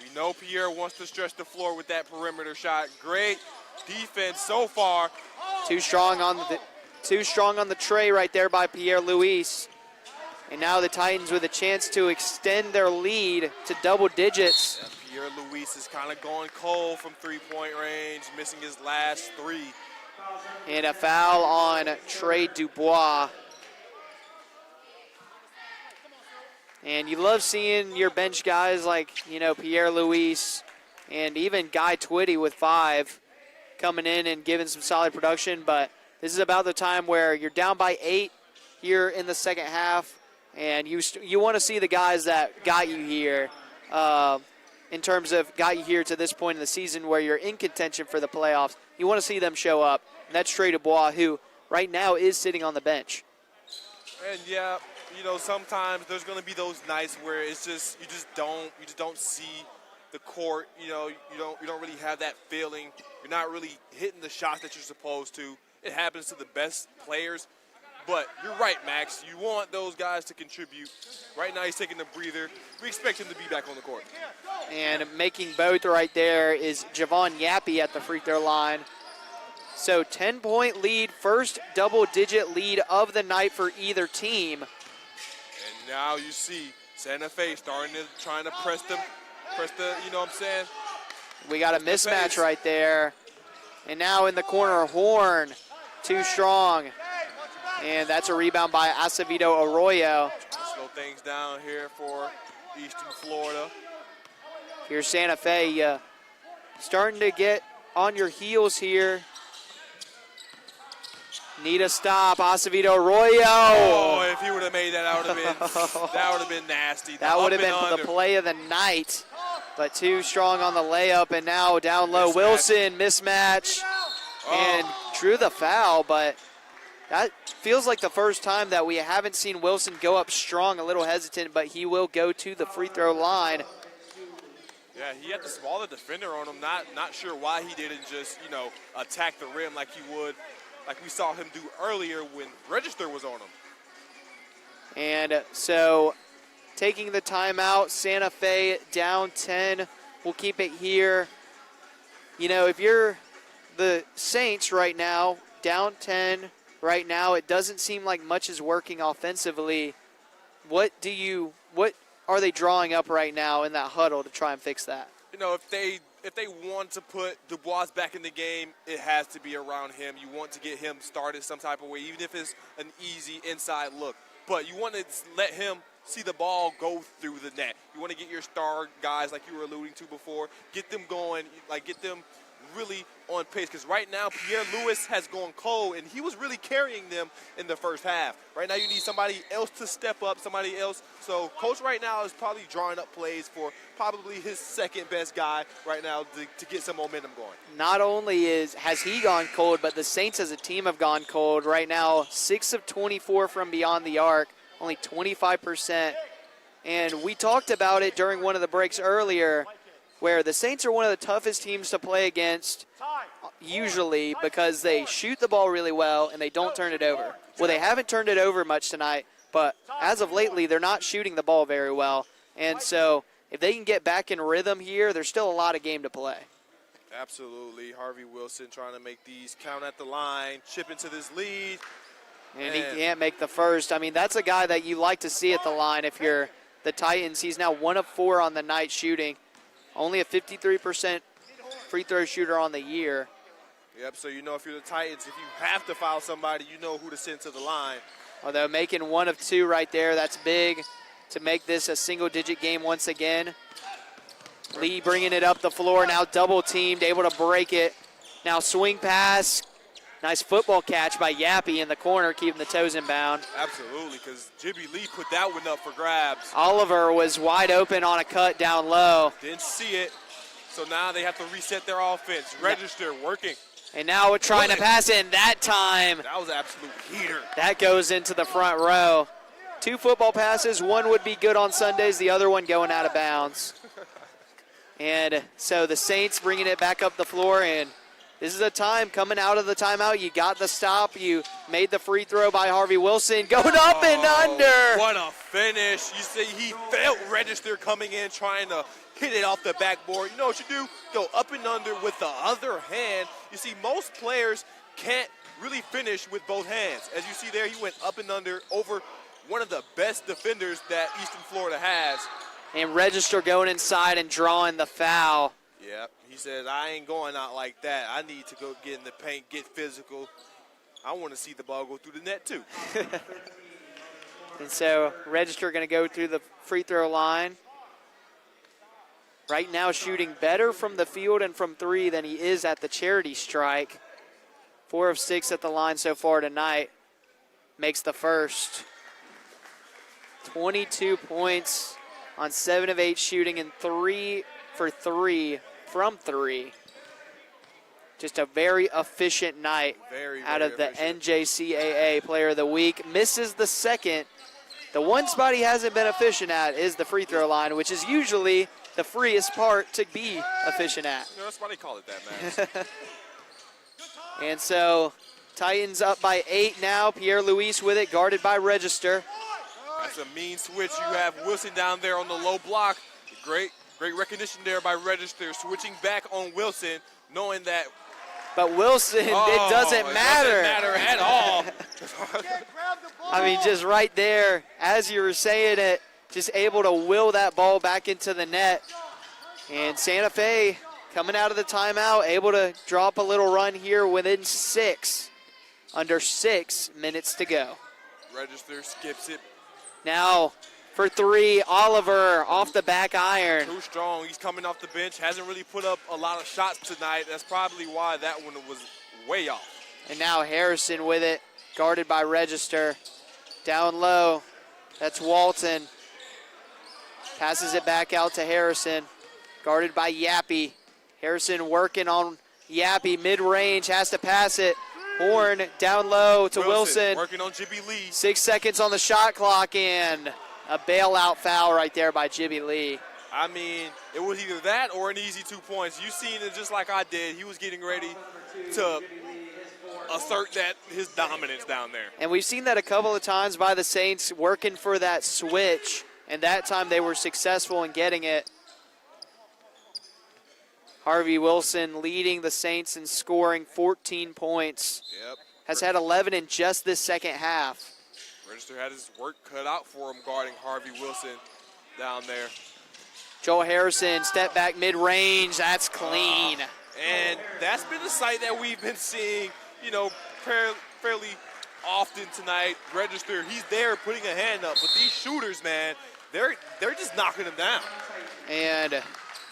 We know Pierre wants to stretch the floor with that perimeter shot. Great defense so far. Too strong on the tray right there by Pierre Louis. And now the Titans with a chance to extend their lead to double digits. Yeah, Pierre Louis is kind of going cold from three-point range, missing his last three. And a foul on Trey Dubois. And you love seeing your bench guys like, Pierre Louis and even Guy Twitty with 5 coming in and giving some solid production. But this is about the time where you're down by 8 here in the second half. And you want to see the guys that got you here in terms of got you here to this point in the season where you're in contention for the playoffs. You want to see them show up. And that's Trey Dubois, who right now is sitting on the bench. And yeah, sometimes there's going to be those nights where it's just you just don't see the court, you don't really have that feeling. You're not really hitting the shots that you're supposed to. It happens to the best players. But you're right, Max. You want those guys to contribute. Right now he's taking a breather. We expect him to be back on the court. And making both right there is Javon Yappy at the free throw line. So 10-point lead, first double-digit lead of the night for either team. And now you see Santa Fe trying to press the, you know what I'm saying? We got a mismatch right there. And now in the corner, Horn, too strong. And that's a rebound by Acevedo Arroyo. Slow things down here for Eastern Florida. Here's Santa Fe starting to get on your heels here. Need a stop, Acevedo Arroyo. Oh, if he would have made that, that would have been nasty. That would have been the play of the night. But too strong on the layup, and now down low, Wilson, mismatch, and drew the foul, but that feels like the first time that we haven't seen Wilson go up strong, a little hesitant, but he will go to the free throw line. Yeah, he had the smaller defender on him. Not sure why he didn't just, attack the rim like he would, like we saw him do earlier when Register was on him. And so taking the timeout, Santa Fe down 10. We'll keep it here. If you're the Saints right now, down 10 right now, it doesn't seem like much is working offensively. What are they drawing up right now in that huddle to try and fix that? If they want to put Dubois back in the game, it has to be around him. You want to get him started some type of way, even if it's an easy inside look. But you want to let him see the ball go through the net. You want to get your star guys, like you were alluding to before, get them going, get them really on pace, because right now Pierre Lewis has gone cold, and he was really carrying them in the first half. Right now you need somebody else to step up, somebody else. So Coach right now is probably drawing up plays for probably his second best guy right now to get some momentum going. Not only has he gone cold, but the Saints as a team have gone cold. Right now, 6 of 24 from beyond the arc, only 25%. And we talked about it during one of the breaks earlier, where the Saints are one of the toughest teams to play against usually because they shoot the ball really well and they don't turn it over. Well, they haven't turned it over much tonight, but as of lately, they're not shooting the ball very well. And so if they can get back in rhythm here, there's still a lot of game to play. Absolutely. Harvey Wilson trying to make these count at the line, chip into this lead. And he can't make the first. I mean, that's a guy that you like to see at the line if you're the Titans. He's now 1 of 4 on the night shooting. Only a 53% free throw shooter on the year. Yep, so if you're the Titans, if you have to foul somebody, you know who to send to the line. Although making 1 of 2 right there, that's big to make this a single-digit game once again. Lee bringing it up the floor, now double-teamed, able to break it. Now swing pass. Nice football catch by Yappy in the corner, keeping the toes in bound. Absolutely, because Jibby Lee put that one up for grabs. Oliver was wide open on a cut down low. Didn't see it, so now they have to reset their offense. Register, working. And now we're trying to pass it, and that time. That was an absolute heater. That goes into the front row. 2 football passes, one would be good on Sundays, the other one going out of bounds. And so the Saints bringing it back up the floor, and this is a time coming out of the timeout. You got the stop. You made the free throw by Harvey Wilson. Going up and under. What a finish. You see he felt Register coming in trying to hit it off the backboard. You know what you do? Go up and under with the other hand. You see most players can't really finish with both hands. As you see there, he went up and under over one of the best defenders that Eastern Florida has. And Register going inside and drawing the foul. Yep, he says, I ain't going out like that. I need to go get in the paint, get physical. I want to see the ball go through the net too. And so Register going to go through the free throw line. Right now shooting better from the field and from 3 than he is at the charity strike. 4 of 6 at the line so far tonight. Makes the first. 22 points on 7 of 8 shooting and 3 for 3 from 3. Just a very efficient night out of the NJCAA Player of the Week. Misses the second. The one spot he hasn't been efficient at is the free throw line, which is usually the freest part to be efficient at. That's why they call it that, man. And so Titans up by 8 now. Pierre Luis with it, guarded by Register. That's a mean switch. You have Wilson down there on the low block. Great recognition there by Register. Switching back on Wilson, knowing that. But Wilson, it doesn't matter. It doesn't matter at all. I mean, just right there, as you were saying it, just able to will that ball back into the net. And Santa Fe coming out of the timeout, able to drop a little run here within 6. Under 6 minutes to go. Register skips it. Now for 3, Oliver off the back iron. Too strong. He's coming off the bench. Hasn't really put up a lot of shots tonight. That's probably why that one was way off. And now Harrison with it, guarded by Register. Down low, that's Walton. Passes it back out to Harrison, guarded by Yappy. Harrison working on Yappy, mid-range, has to pass it. Horn down low to Wilson. Working on Jibby Lee. 6 seconds on the shot clock, and a bailout foul right there by Jibby Lee. I mean, it was either that or an easy 2 points. You seen it just like I did. He was getting ready to assert that his dominance down there. And we've seen that a couple of times by the Saints working for that switch, and that time they were successful in getting it. Harvey Wilson leading the Saints in scoring 14 points. Yep. Has had 11 in just this second half. Register had his work cut out for him guarding Harvey Wilson down there. Joel Harrison, step back mid-range, that's clean. And that's been the sight that we've been seeing, you know, fairly often tonight. Register, he's there putting a hand up, but these shooters, man, they're just knocking them down. And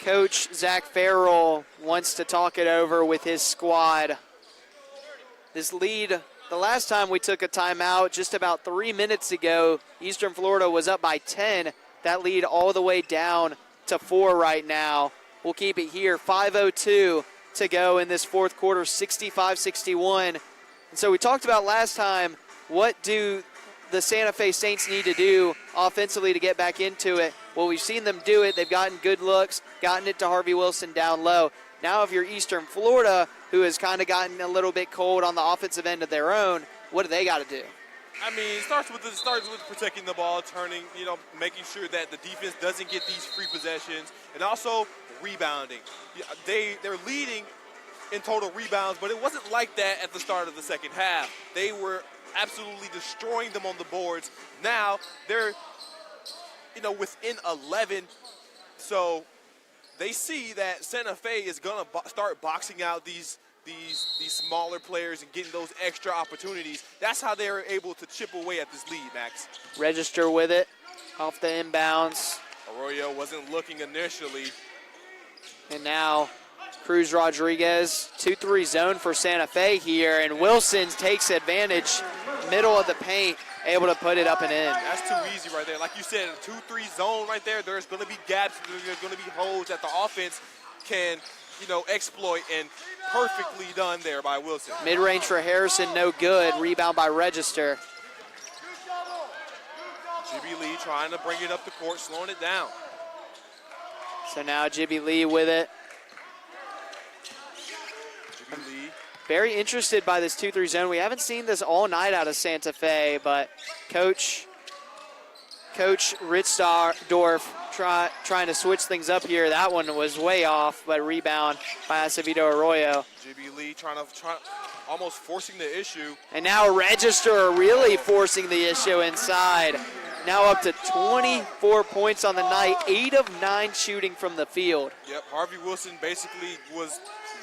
Coach Zach Farrell wants to talk it over with his squad. This lead, the last time we took a timeout, just about 3 minutes ago, Eastern Florida was up by 10. That lead all the way down to 4 right now. We'll keep it here, 5:02 to go in this fourth quarter, 65-61. And so we talked about last time, what do the Santa Fe Saints need to do offensively to get back into it? Well, we've seen them do it. They've gotten good looks, gotten it to Harvey Wilson down low. Now if you're Eastern Florida, who has kind of gotten a little bit cold on the offensive end of their own, what do they got to do? I mean, it starts with protecting the ball, turning, making sure that the defense doesn't get these free possessions, and also rebounding. They're leading in total rebounds, but it wasn't like that at the start of the second half. They were absolutely destroying them on the boards. Now they're, within 11, so they see that Santa Fe is gonna start boxing out these smaller players and getting those extra opportunities. That's how they're able to chip away at this lead, Max. Register with it, off the inbounds. Arroyo wasn't looking initially. And now Cruz Rodriguez, 2-3 zone for Santa Fe here, and Wilson takes advantage, middle of the paint, able to put it up and in. That's too easy right there. Like you said, a 2-3 zone right there, there's going to be gaps, there's going to be holes that the offense can, exploit, and perfectly done there by Wilson. Mid-range for Harrison, no good. Rebound by Register. Jibby Lee trying to bring it up the court, slowing it down. So now Jibby Lee with it. Jibby Lee. Very interested by this 2-3 zone. We haven't seen this all night out of Santa Fe, but Coach Ritzdorf trying to switch things up here. That one was way off, but rebound by Acevedo Arroyo. Jibby Lee trying almost forcing the issue. And now Register really forcing the issue inside. Now up to 24 points on the night, 8 of 9 shooting from the field. Yep, Harvey Wilson basically was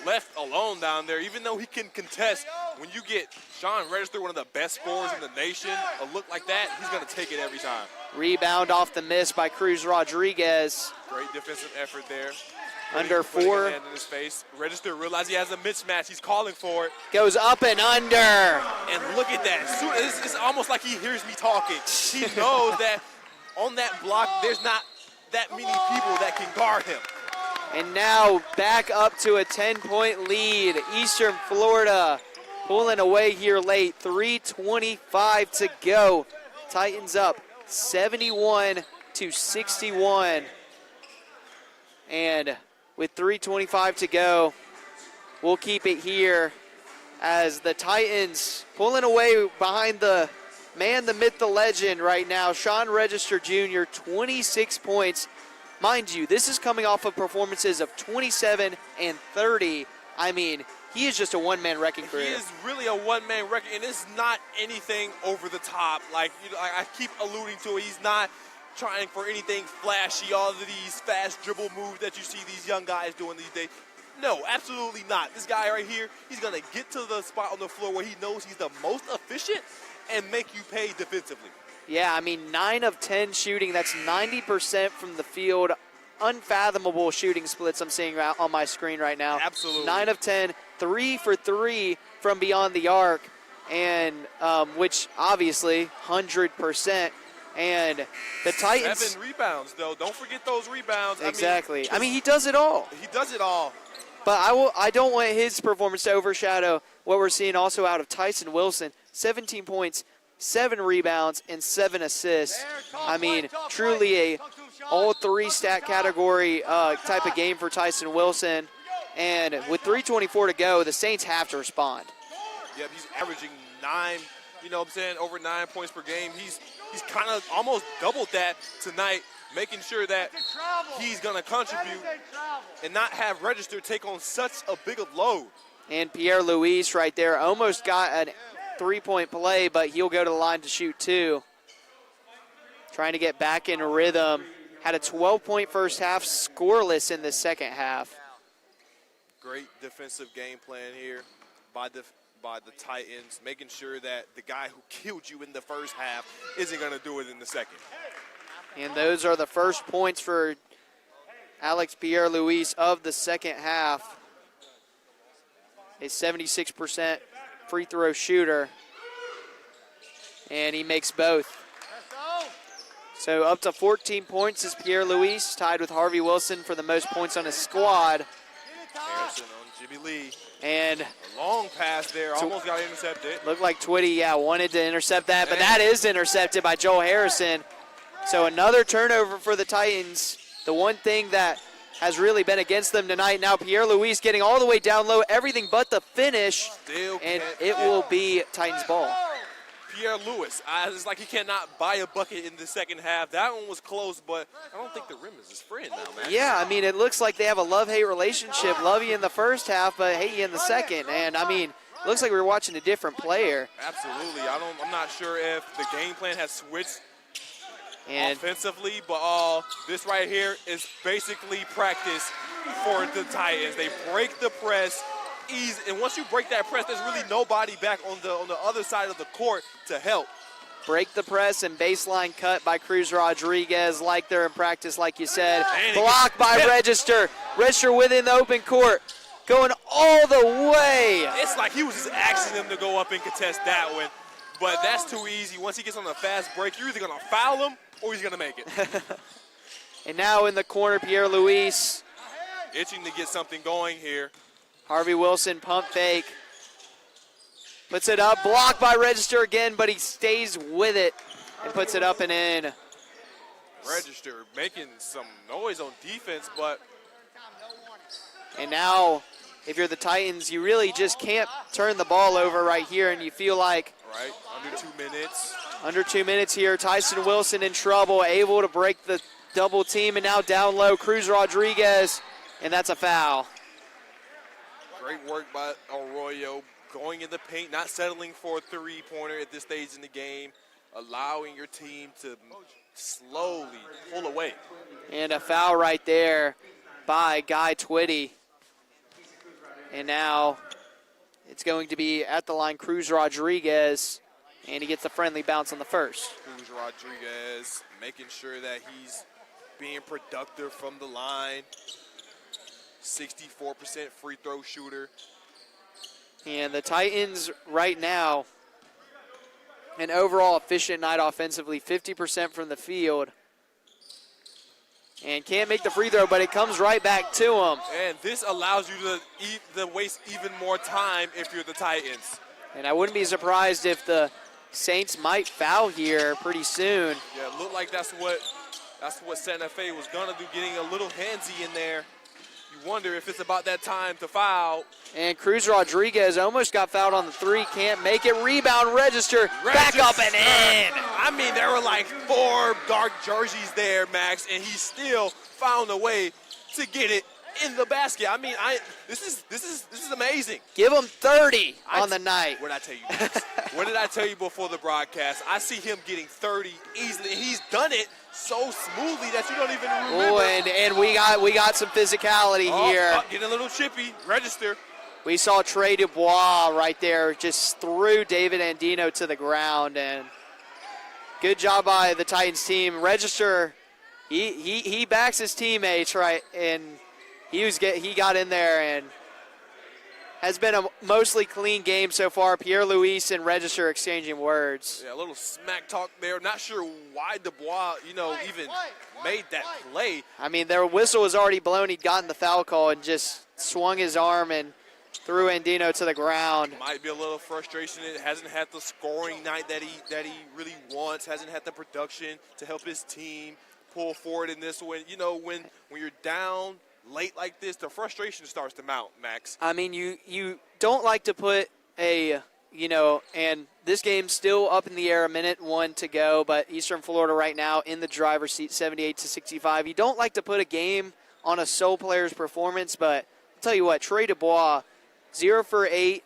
left alone down there, even though he can contest. When you get Sean Register, one of the best scorers in the nation, a look like that, he's going to take it every time. Rebound off the miss by Cruz Rodriguez. Great defensive effort there. Under 4. Putting a hand in his face. Register realizes he has a mismatch. He's calling for it. Goes up and under. And look at that. It's almost like he hears me talking. He knows that on that block, there's not that many people that can guard him. And now back up to a 10-point lead. Eastern Florida pulling away here late. 3:25 to go. Titans up 71-61. And with 3:25 to go, we'll keep it here as the Titans pulling away behind the man, the myth, the legend right now, Sean Register Jr., 26 points. Mind you, this is coming off of performances of 27 and 30. I mean, he is just a one-man wrecking career. He is really a one-man wrecking, and it's not anything over the top. Like, I keep alluding to it. He's not trying for anything flashy, all of these fast dribble moves that you see these young guys doing these days. No, absolutely not. This guy right here, he's going to get to the spot on the floor where he knows he's the most efficient and make you pay defensively. Yeah, I mean, 9 of 10 shooting. That's 90% from the field. Unfathomable shooting splits I'm seeing on my screen right now. Absolutely. 9 of 10, 3 for 3 from beyond the arc, and which obviously 100%. And the Titans. 7 rebounds, though. Don't forget those rebounds. Exactly. I mean, he does it all. He does it all. But I don't want his performance to overshadow what we're seeing also out of Tyson Wilson. 17 points, 7 rebounds, and 7 assists. I mean, truly a all 3 stat category type of game for Tyson Wilson. And with 3:24 to go, the Saints have to respond. Yep, he's averaging 9, over 9 points per game. He's kind of almost doubled that tonight, making sure that he's going to contribute and not have Register take on such a big load. And Pierre Luis right there almost got a 3-point play, but he'll go to the line to shoot 2. Trying to get back in rhythm. Had a 12-point first half, scoreless in the second half. Great defensive game plan here by the Titans, making sure that the guy who killed you in the first half isn't going to do it in the second. And those are the first points for Alex Pierre Luis of the second half. A 76% free throw shooter. And he makes both. So up to 14 points is Pierre Luis, tied with Harvey Wilson for the most points on his squad. Harrison on Jimmy Lee. And a long pass there, almost got intercepted. Looked like Twitty, wanted to intercept that, but that is intercepted by Joel Harrison. So another turnover for the Titans. The one thing that has really been against them tonight. Now Pierre Luis getting all the way down low, everything but the finish, and it will be Titans ball. Pierre Lewis, it's like he cannot buy a bucket in the second half. That one was close, but I don't think the rim is his friend now, man. Yeah, I mean, it looks like they have a love-hate relationship. Love you in the first half, but hate you in the second. And, I mean, looks like we're watching a different player. Absolutely. I'm not sure if the game plan has switched offensively, but this right here is basically practice for the Titans. They break the press. Easy, and once you break that press, there's really nobody back on the other side of the court to help. Break the press and baseline cut by Cruz Rodriguez like they're in practice, like you said. Blocked by Register. Register within the open court. Going all the way. It's like he was just asking them to go up and contest that one. But that's too easy. Once he gets on a fast break, you're either going to foul him or he's going to make it. And now in the corner, Pierre Luis. Itching to get something going here. Harvey Wilson, pump fake. Puts it up, blocked by Register again, but he stays with it and puts it up and in. Register making some noise on defense, but. And now, if you're the Titans, you really just can't turn the ball over right here, and you feel like. Right, under 2 minutes. Under 2 minutes here, Tyson Wilson in trouble, able to break the double team, and now down low, Cruz Rodriguez, and that's a foul. Great work by Arroyo, going in the paint, not settling for a three-pointer at this stage in the game, allowing your team to slowly pull away. And a foul right there by Guy Twitty. And now it's going to be at the line Cruz Rodriguez, and he gets a friendly bounce on the first. Cruz Rodriguez making sure that he's being productive from the line. 64% free throw shooter. And the Titans right now, an overall efficient night offensively, 50% from the field. And can't make the free throw, but it comes right back to him. And this allows you to waste even more time if you're the Titans. And I wouldn't be surprised if the Saints might foul here pretty soon. Yeah, it looked like that's That's what Santa Fe was going to do, getting a little handsy in there. You wonder if it's about that time to foul. And Cruz Rodriguez almost got fouled on the three, can't make it. Rebound, register, back up and in. I mean, there were like 4 dark jerseys there, Max, and he still found a way to get it in the basket. I mean, this is amazing. Give him 30 on the night. What did I tell you, Max? What did I tell you before the broadcast? I see him getting 30 easily, and he's done it so smoothly that you don't even remember. Oh, and we got some physicality here. Getting a little chippy. Register. We saw Trey Dubois right there, just threw David Andino to the ground, and good job by the Titans team. Register, he backs his teammates, right, and he got in there and has been a mostly clean game so far. Pierre Luis and Register exchanging words. Yeah, a little smack talk there. Not sure why Dubois, even made that play. I mean, their whistle was already blown. He'd gotten the foul call and just swung his arm and threw Andino to the ground. Might be a little frustration. It hasn't had the scoring night that he really wants. Hasn't had the production to help his team pull forward in this one. When you're down late like this, the frustration starts to mount, Max. I mean, you don't like to put and this game's still up in the air, a minute 1 to go, but Eastern Florida right now in the driver's seat, 78-65. You don't like to put a game on a sole player's performance, but I'll tell you what, Trey Dubois, 0 for 8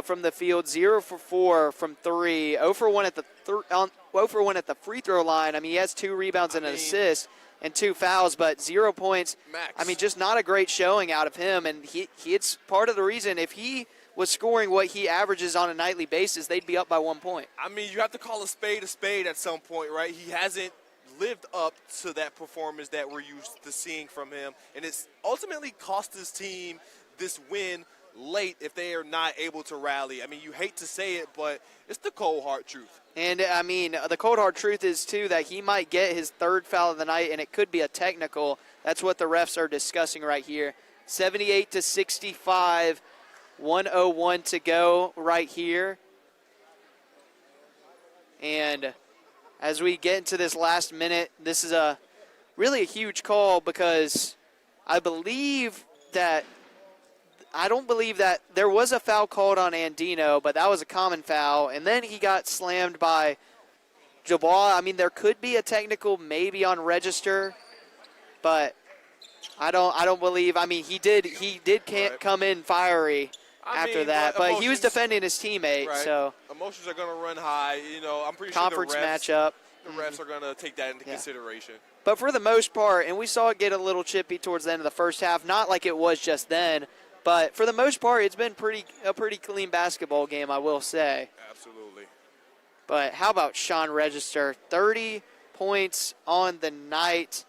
from the field, 0 for 4 from 3, 0 for 1 at the free throw line. I mean, he has 2 rebounds and an assist and 2 fouls, but 0 points. Max. I mean, just not a great showing out of him, and it's part of the reason if he was scoring what he averages on a nightly basis, they'd be up by 1 point. I mean, you have to call a spade at some point, right? He hasn't lived up to that performance that we're used to seeing from him, and it's ultimately cost his team this win late if they are not able to rally. I mean, you hate to say it, but it's the cold hard truth. And, I mean, the cold hard truth is, too, that he might get his 3rd foul of the night, and it could be a technical. That's what the refs are discussing right here. 78-65, 1:01 to go right here. And as we get into this last minute, this is really a huge call because I don't believe that there was a foul called on Andino, but that was a common foul. And then he got slammed by Dubois. I mean, there could be a technical maybe on Register, but I don't believe. I mean, he did come in fiery after that, but he was defending his teammate. Right. So emotions are going to run high. I'm pretty conference sure matchup. The refs are going to take that into consideration. But for the most part, and we saw it get a little chippy towards the end of the first half, not like it was just then. But for the most part, it's been a pretty clean basketball game, I will say. Absolutely. But how about Sean Register? 30 points on the night.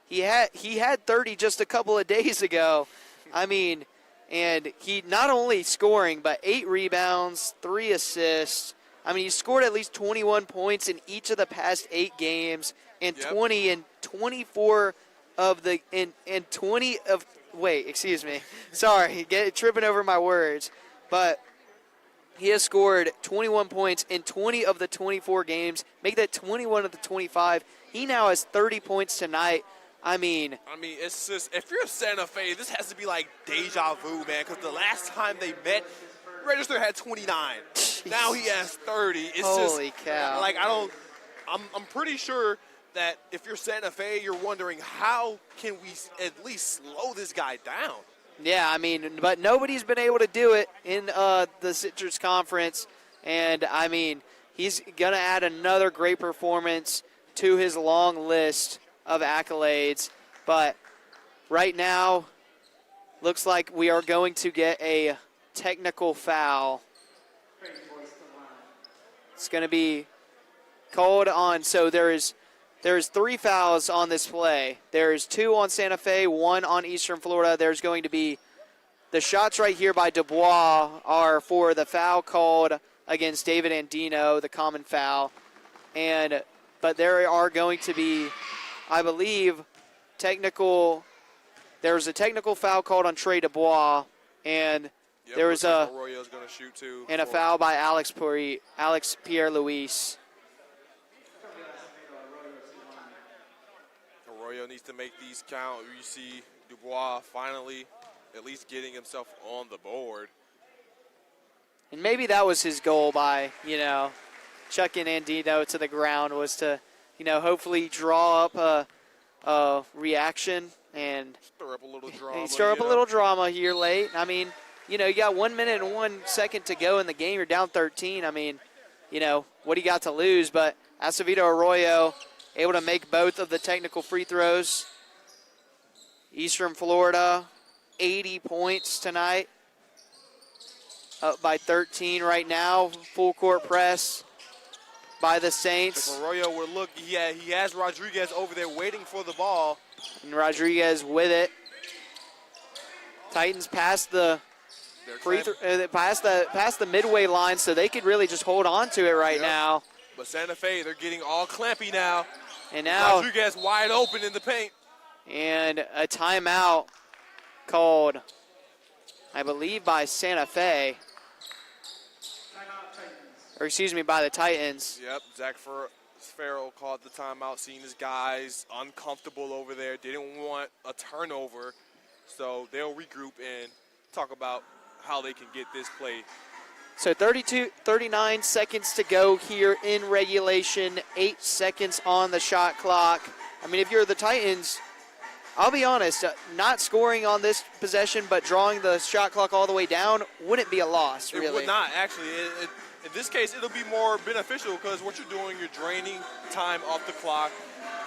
He had 30 just a couple of days ago. I mean, and he not only scoring, but 8 rebounds, 3 assists. I mean, he scored at least 21 points in each of the past 8 games, and 20 in 24 of the in 20 of. Wait, excuse me. Sorry, tripping over my words. But he has scored 21 points in 20 of the 24 games. Make that 21 of the 25. He now has 30 points tonight. I mean, it's just, if you're Santa Fe, this has to be like deja vu, man, because the last time they met, Register had 29. Jeez. Now he has 30. It's Holy cow. Like, I'm pretty sure that if you're Santa Fe, you're wondering how can we at least slow this guy down? Yeah, I mean, but nobody's been able to do it in the Citrus Conference. And, I mean, he's going to add another great performance to his long list of accolades. But right now, looks like we are going to get a technical foul. It's going to be called on. So there's 3 fouls on this play. There's 2 on Santa Fe, 1 on Eastern Florida. There's going to be the shots right here by Dubois are for the foul called against David Andino, the common foul. But there are going to be, I believe, there's a technical foul called on Trey Dubois, and there was a foul by Alex Pierre Luis. Arroyo needs to make these count. You see Dubois finally at least getting himself on the board. And maybe that was his goal by, chucking Andino to the ground, was to, hopefully draw up a reaction and stir up a little drama. Stir up a little drama here late. I mean, you got 1 minute and 1 second to go in the game. You're down 13. I mean, what do you got to lose? But Acevedo Arroyo able to make both of the technical free throws. Eastern Florida, 80 points tonight. Up by 13 right now. Full court press by the Saints. Arroyo will look. He has Rodriguez over there waiting for the ball. And Rodriguez with it. Titans past the past the midway line, so they could really just hold on to it right now. But Santa Fe, they're getting all clampy now. And now Rodriguez wide open in the paint. And a timeout called, I believe, by Santa Fe. Or excuse me, by the Titans. Yep, Zach Farrell called the timeout, seeing his guys uncomfortable over there, didn't want a turnover. So they'll regroup and talk about how they can get this play. So 39 seconds to go here in regulation, 8 seconds on the shot clock. I mean, if you're the Titans, I'll be honest, not scoring on this possession but drawing the shot clock all the way down wouldn't be a loss, really. It would not, actually. In this case, it'll be more beneficial because what you're doing, you're draining time off the clock.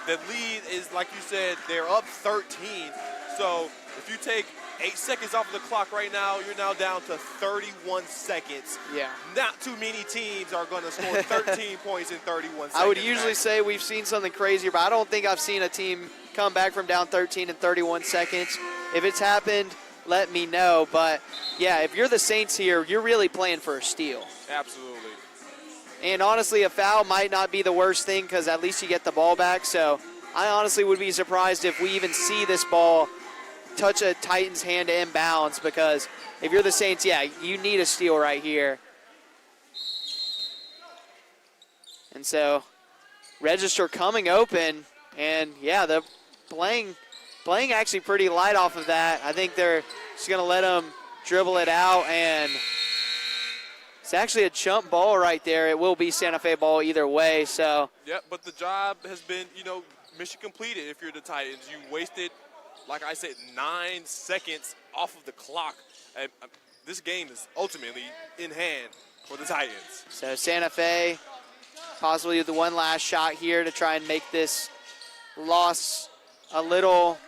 The lead is, like you said, they're up 13. So if you take 8 seconds off of the clock right now, you're now down to 31 seconds. Yeah. Not too many teams are going to score 13 points in 31 seconds. I would usually say we've seen something crazier, but I don't think I've seen a team come back from down 13 in 31 seconds. If it's happened, let me know. But, yeah, if you're the Saints here, you're really playing for a steal. Absolutely. And, honestly, a foul might not be the worst thing because at least you get the ball back. So I honestly would be surprised if we even see this ball touch a Titans hand inbounds, because if you're the Saints, yeah, you need a steal right here. And so register coming open, and yeah, they're playing actually pretty light off of that. I think they're just going to let them dribble it out, and it's actually a jump ball right there. It will be Santa Fe ball either way. So yeah, but the job has been, mission completed if you're the Titans. You wasted, like I said, 9 seconds off of the clock. And this game is ultimately in hand for the Titans. So Santa Fe possibly with the one last shot here to try and make this loss a little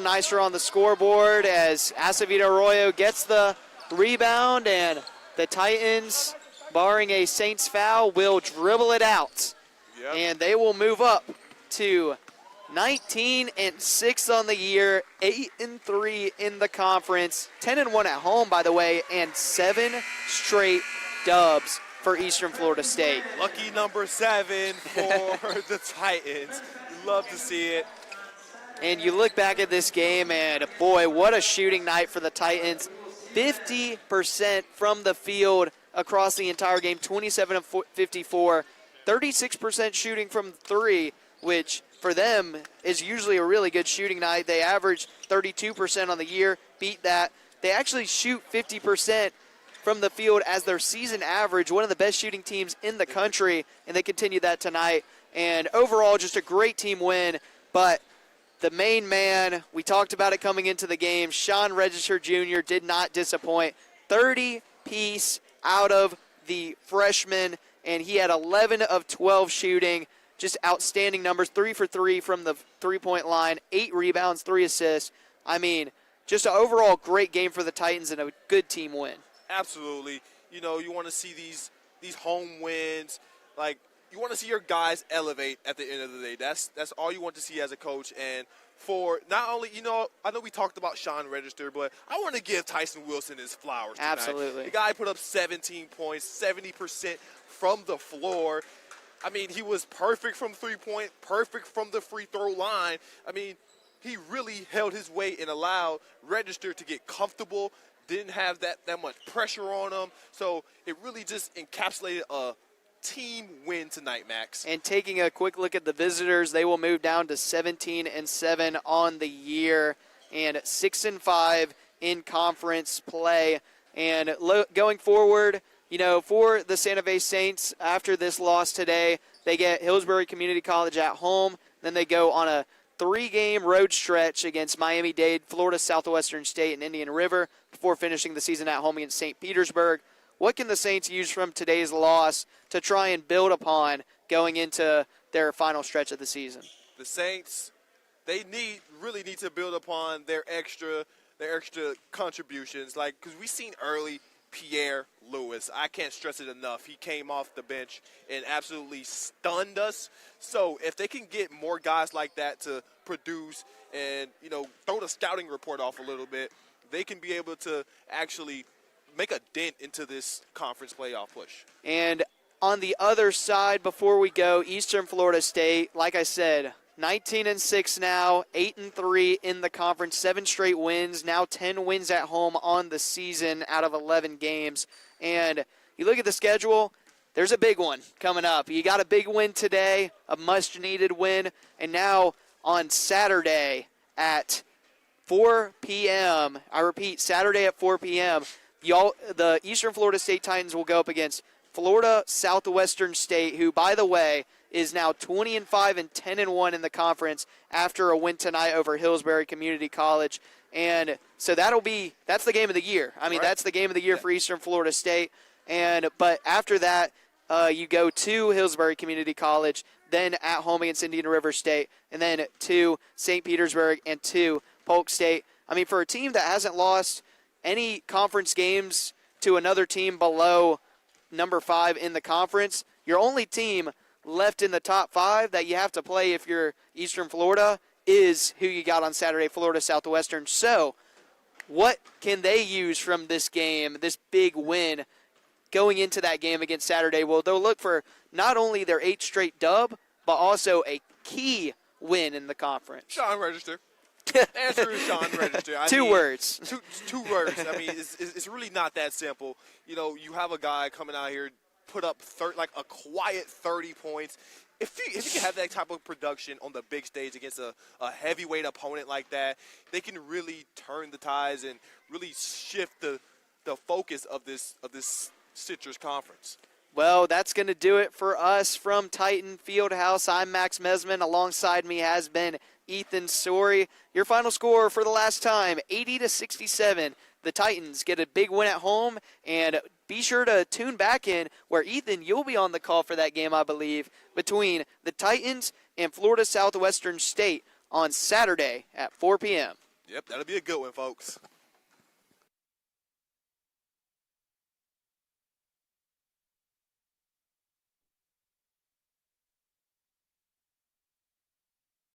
nicer on the scoreboard, as Acevedo Arroyo gets the rebound, and the Titans, barring a Saints foul, will dribble it out. Yep. And they will move up to 19-6 on the year, 8-3 in the conference, 10-1 at home, by the way, and 7 straight dubs for Eastern Florida State. Lucky number 7 for the Titans. Love to see it. And you look back at this game, and boy, what a shooting night for the Titans. 50% from the field across the entire game, 27 of 54, 36% shooting from 3, which for them is usually a really good shooting night. They average 32% on the year, beat that. They actually shoot 50% from the field as their season average, one of the best shooting teams in the country, and they continue that tonight. And overall, just a great team win. But the main man, we talked about it coming into the game, Sean Register Jr. did not disappoint. 30-piece out of the freshman, and he had 11 of 12 shooting. Just outstanding numbers, 3 for 3 from the three-point line, 8 rebounds, 3 assists. I mean, just an overall great game for the Titans and a good team win. Absolutely. You want to see these home wins. Like, you want to see your guys elevate at the end of the day. That's all you want to see as a coach. And for not only, I know we talked about Sean Register, but I want to give Tyson Wilson his flowers tonight. Absolutely. The guy put up 17 points, 70% from the floor. I mean, he was perfect from three-point, perfect from the free throw line. I mean, he really held his weight and allowed Register to get comfortable, didn't have that much pressure on him. So it really just encapsulated a team win tonight, Max. And taking a quick look at the visitors, they will move down to 17-7 on the year and 6-5 in conference play. And going forward, for the Santa Fe Saints, after this loss today, they get Hillsbury Community College at home. Then they go on a 3-game road stretch against Miami-Dade, Florida Southwestern State, and Indian River before finishing the season at home against St. Petersburg. What can the Saints use from today's loss to try and build upon going into their final stretch of the season? The Saints, they really need to build upon their extra contributions. Because we seen early Pierre Lewis. I can't stress it enough. He came off the bench and absolutely stunned us. So if they can get more guys like that to produce and, throw the scouting report off a little bit, they can be able to actually make a dent into this conference playoff push. And on the other side, before we go, Eastern Florida State, like I said, 19-6 now, 8-3 in the conference, 7 straight wins, now 10 wins at home on the season out of 11 games. And you look at the schedule, there's a big one coming up. You got a big win today, a much-needed win, and now on Saturday at 4 p.m., I repeat, Saturday at 4 p.m., the Eastern Florida State Titans will go up against Florida Southwestern State, who, by the way, is now 20-5 and 10-1 in the conference after a win tonight over Hillsbury Community College. And so that's the game of the year. I mean, that's the game of the year for Eastern Florida State. But after that, you go to Hillsbury Community College, then at home against Indian River State, and then to St. Petersburg and to Polk State. I mean, for a team that hasn't lost any conference games to another team below number 5 in the conference, your only team left in the top 5 that you have to play if you're Eastern Florida is who you got on Saturday, Florida Southwestern. So what can they use from this game, this big win, going into that game against Saturday? Well, they'll look for not only their 8th straight dub, but also a key win in the conference. Sean Register. Answer is Sean Register. Two words. Two words. I mean, it's really not that simple. You have a guy coming out here, put up a quiet 30 points. If you can have that type of production on the big stage against a heavyweight opponent like that, they can really turn the tides and really shift the focus of this Citrus Conference. Well, that's going to do it for us from Titan Fieldhouse. I'm Max Mesman. Alongside me has been Ethan Story. Your final score for the last time, 80-67. The Titans get a big win at home, and be sure to tune back in where, Ethan, you'll be on the call for that game, I believe, between the Titans and Florida Southwestern State on Saturday at 4 p.m. Yep, that'll be a good one, folks.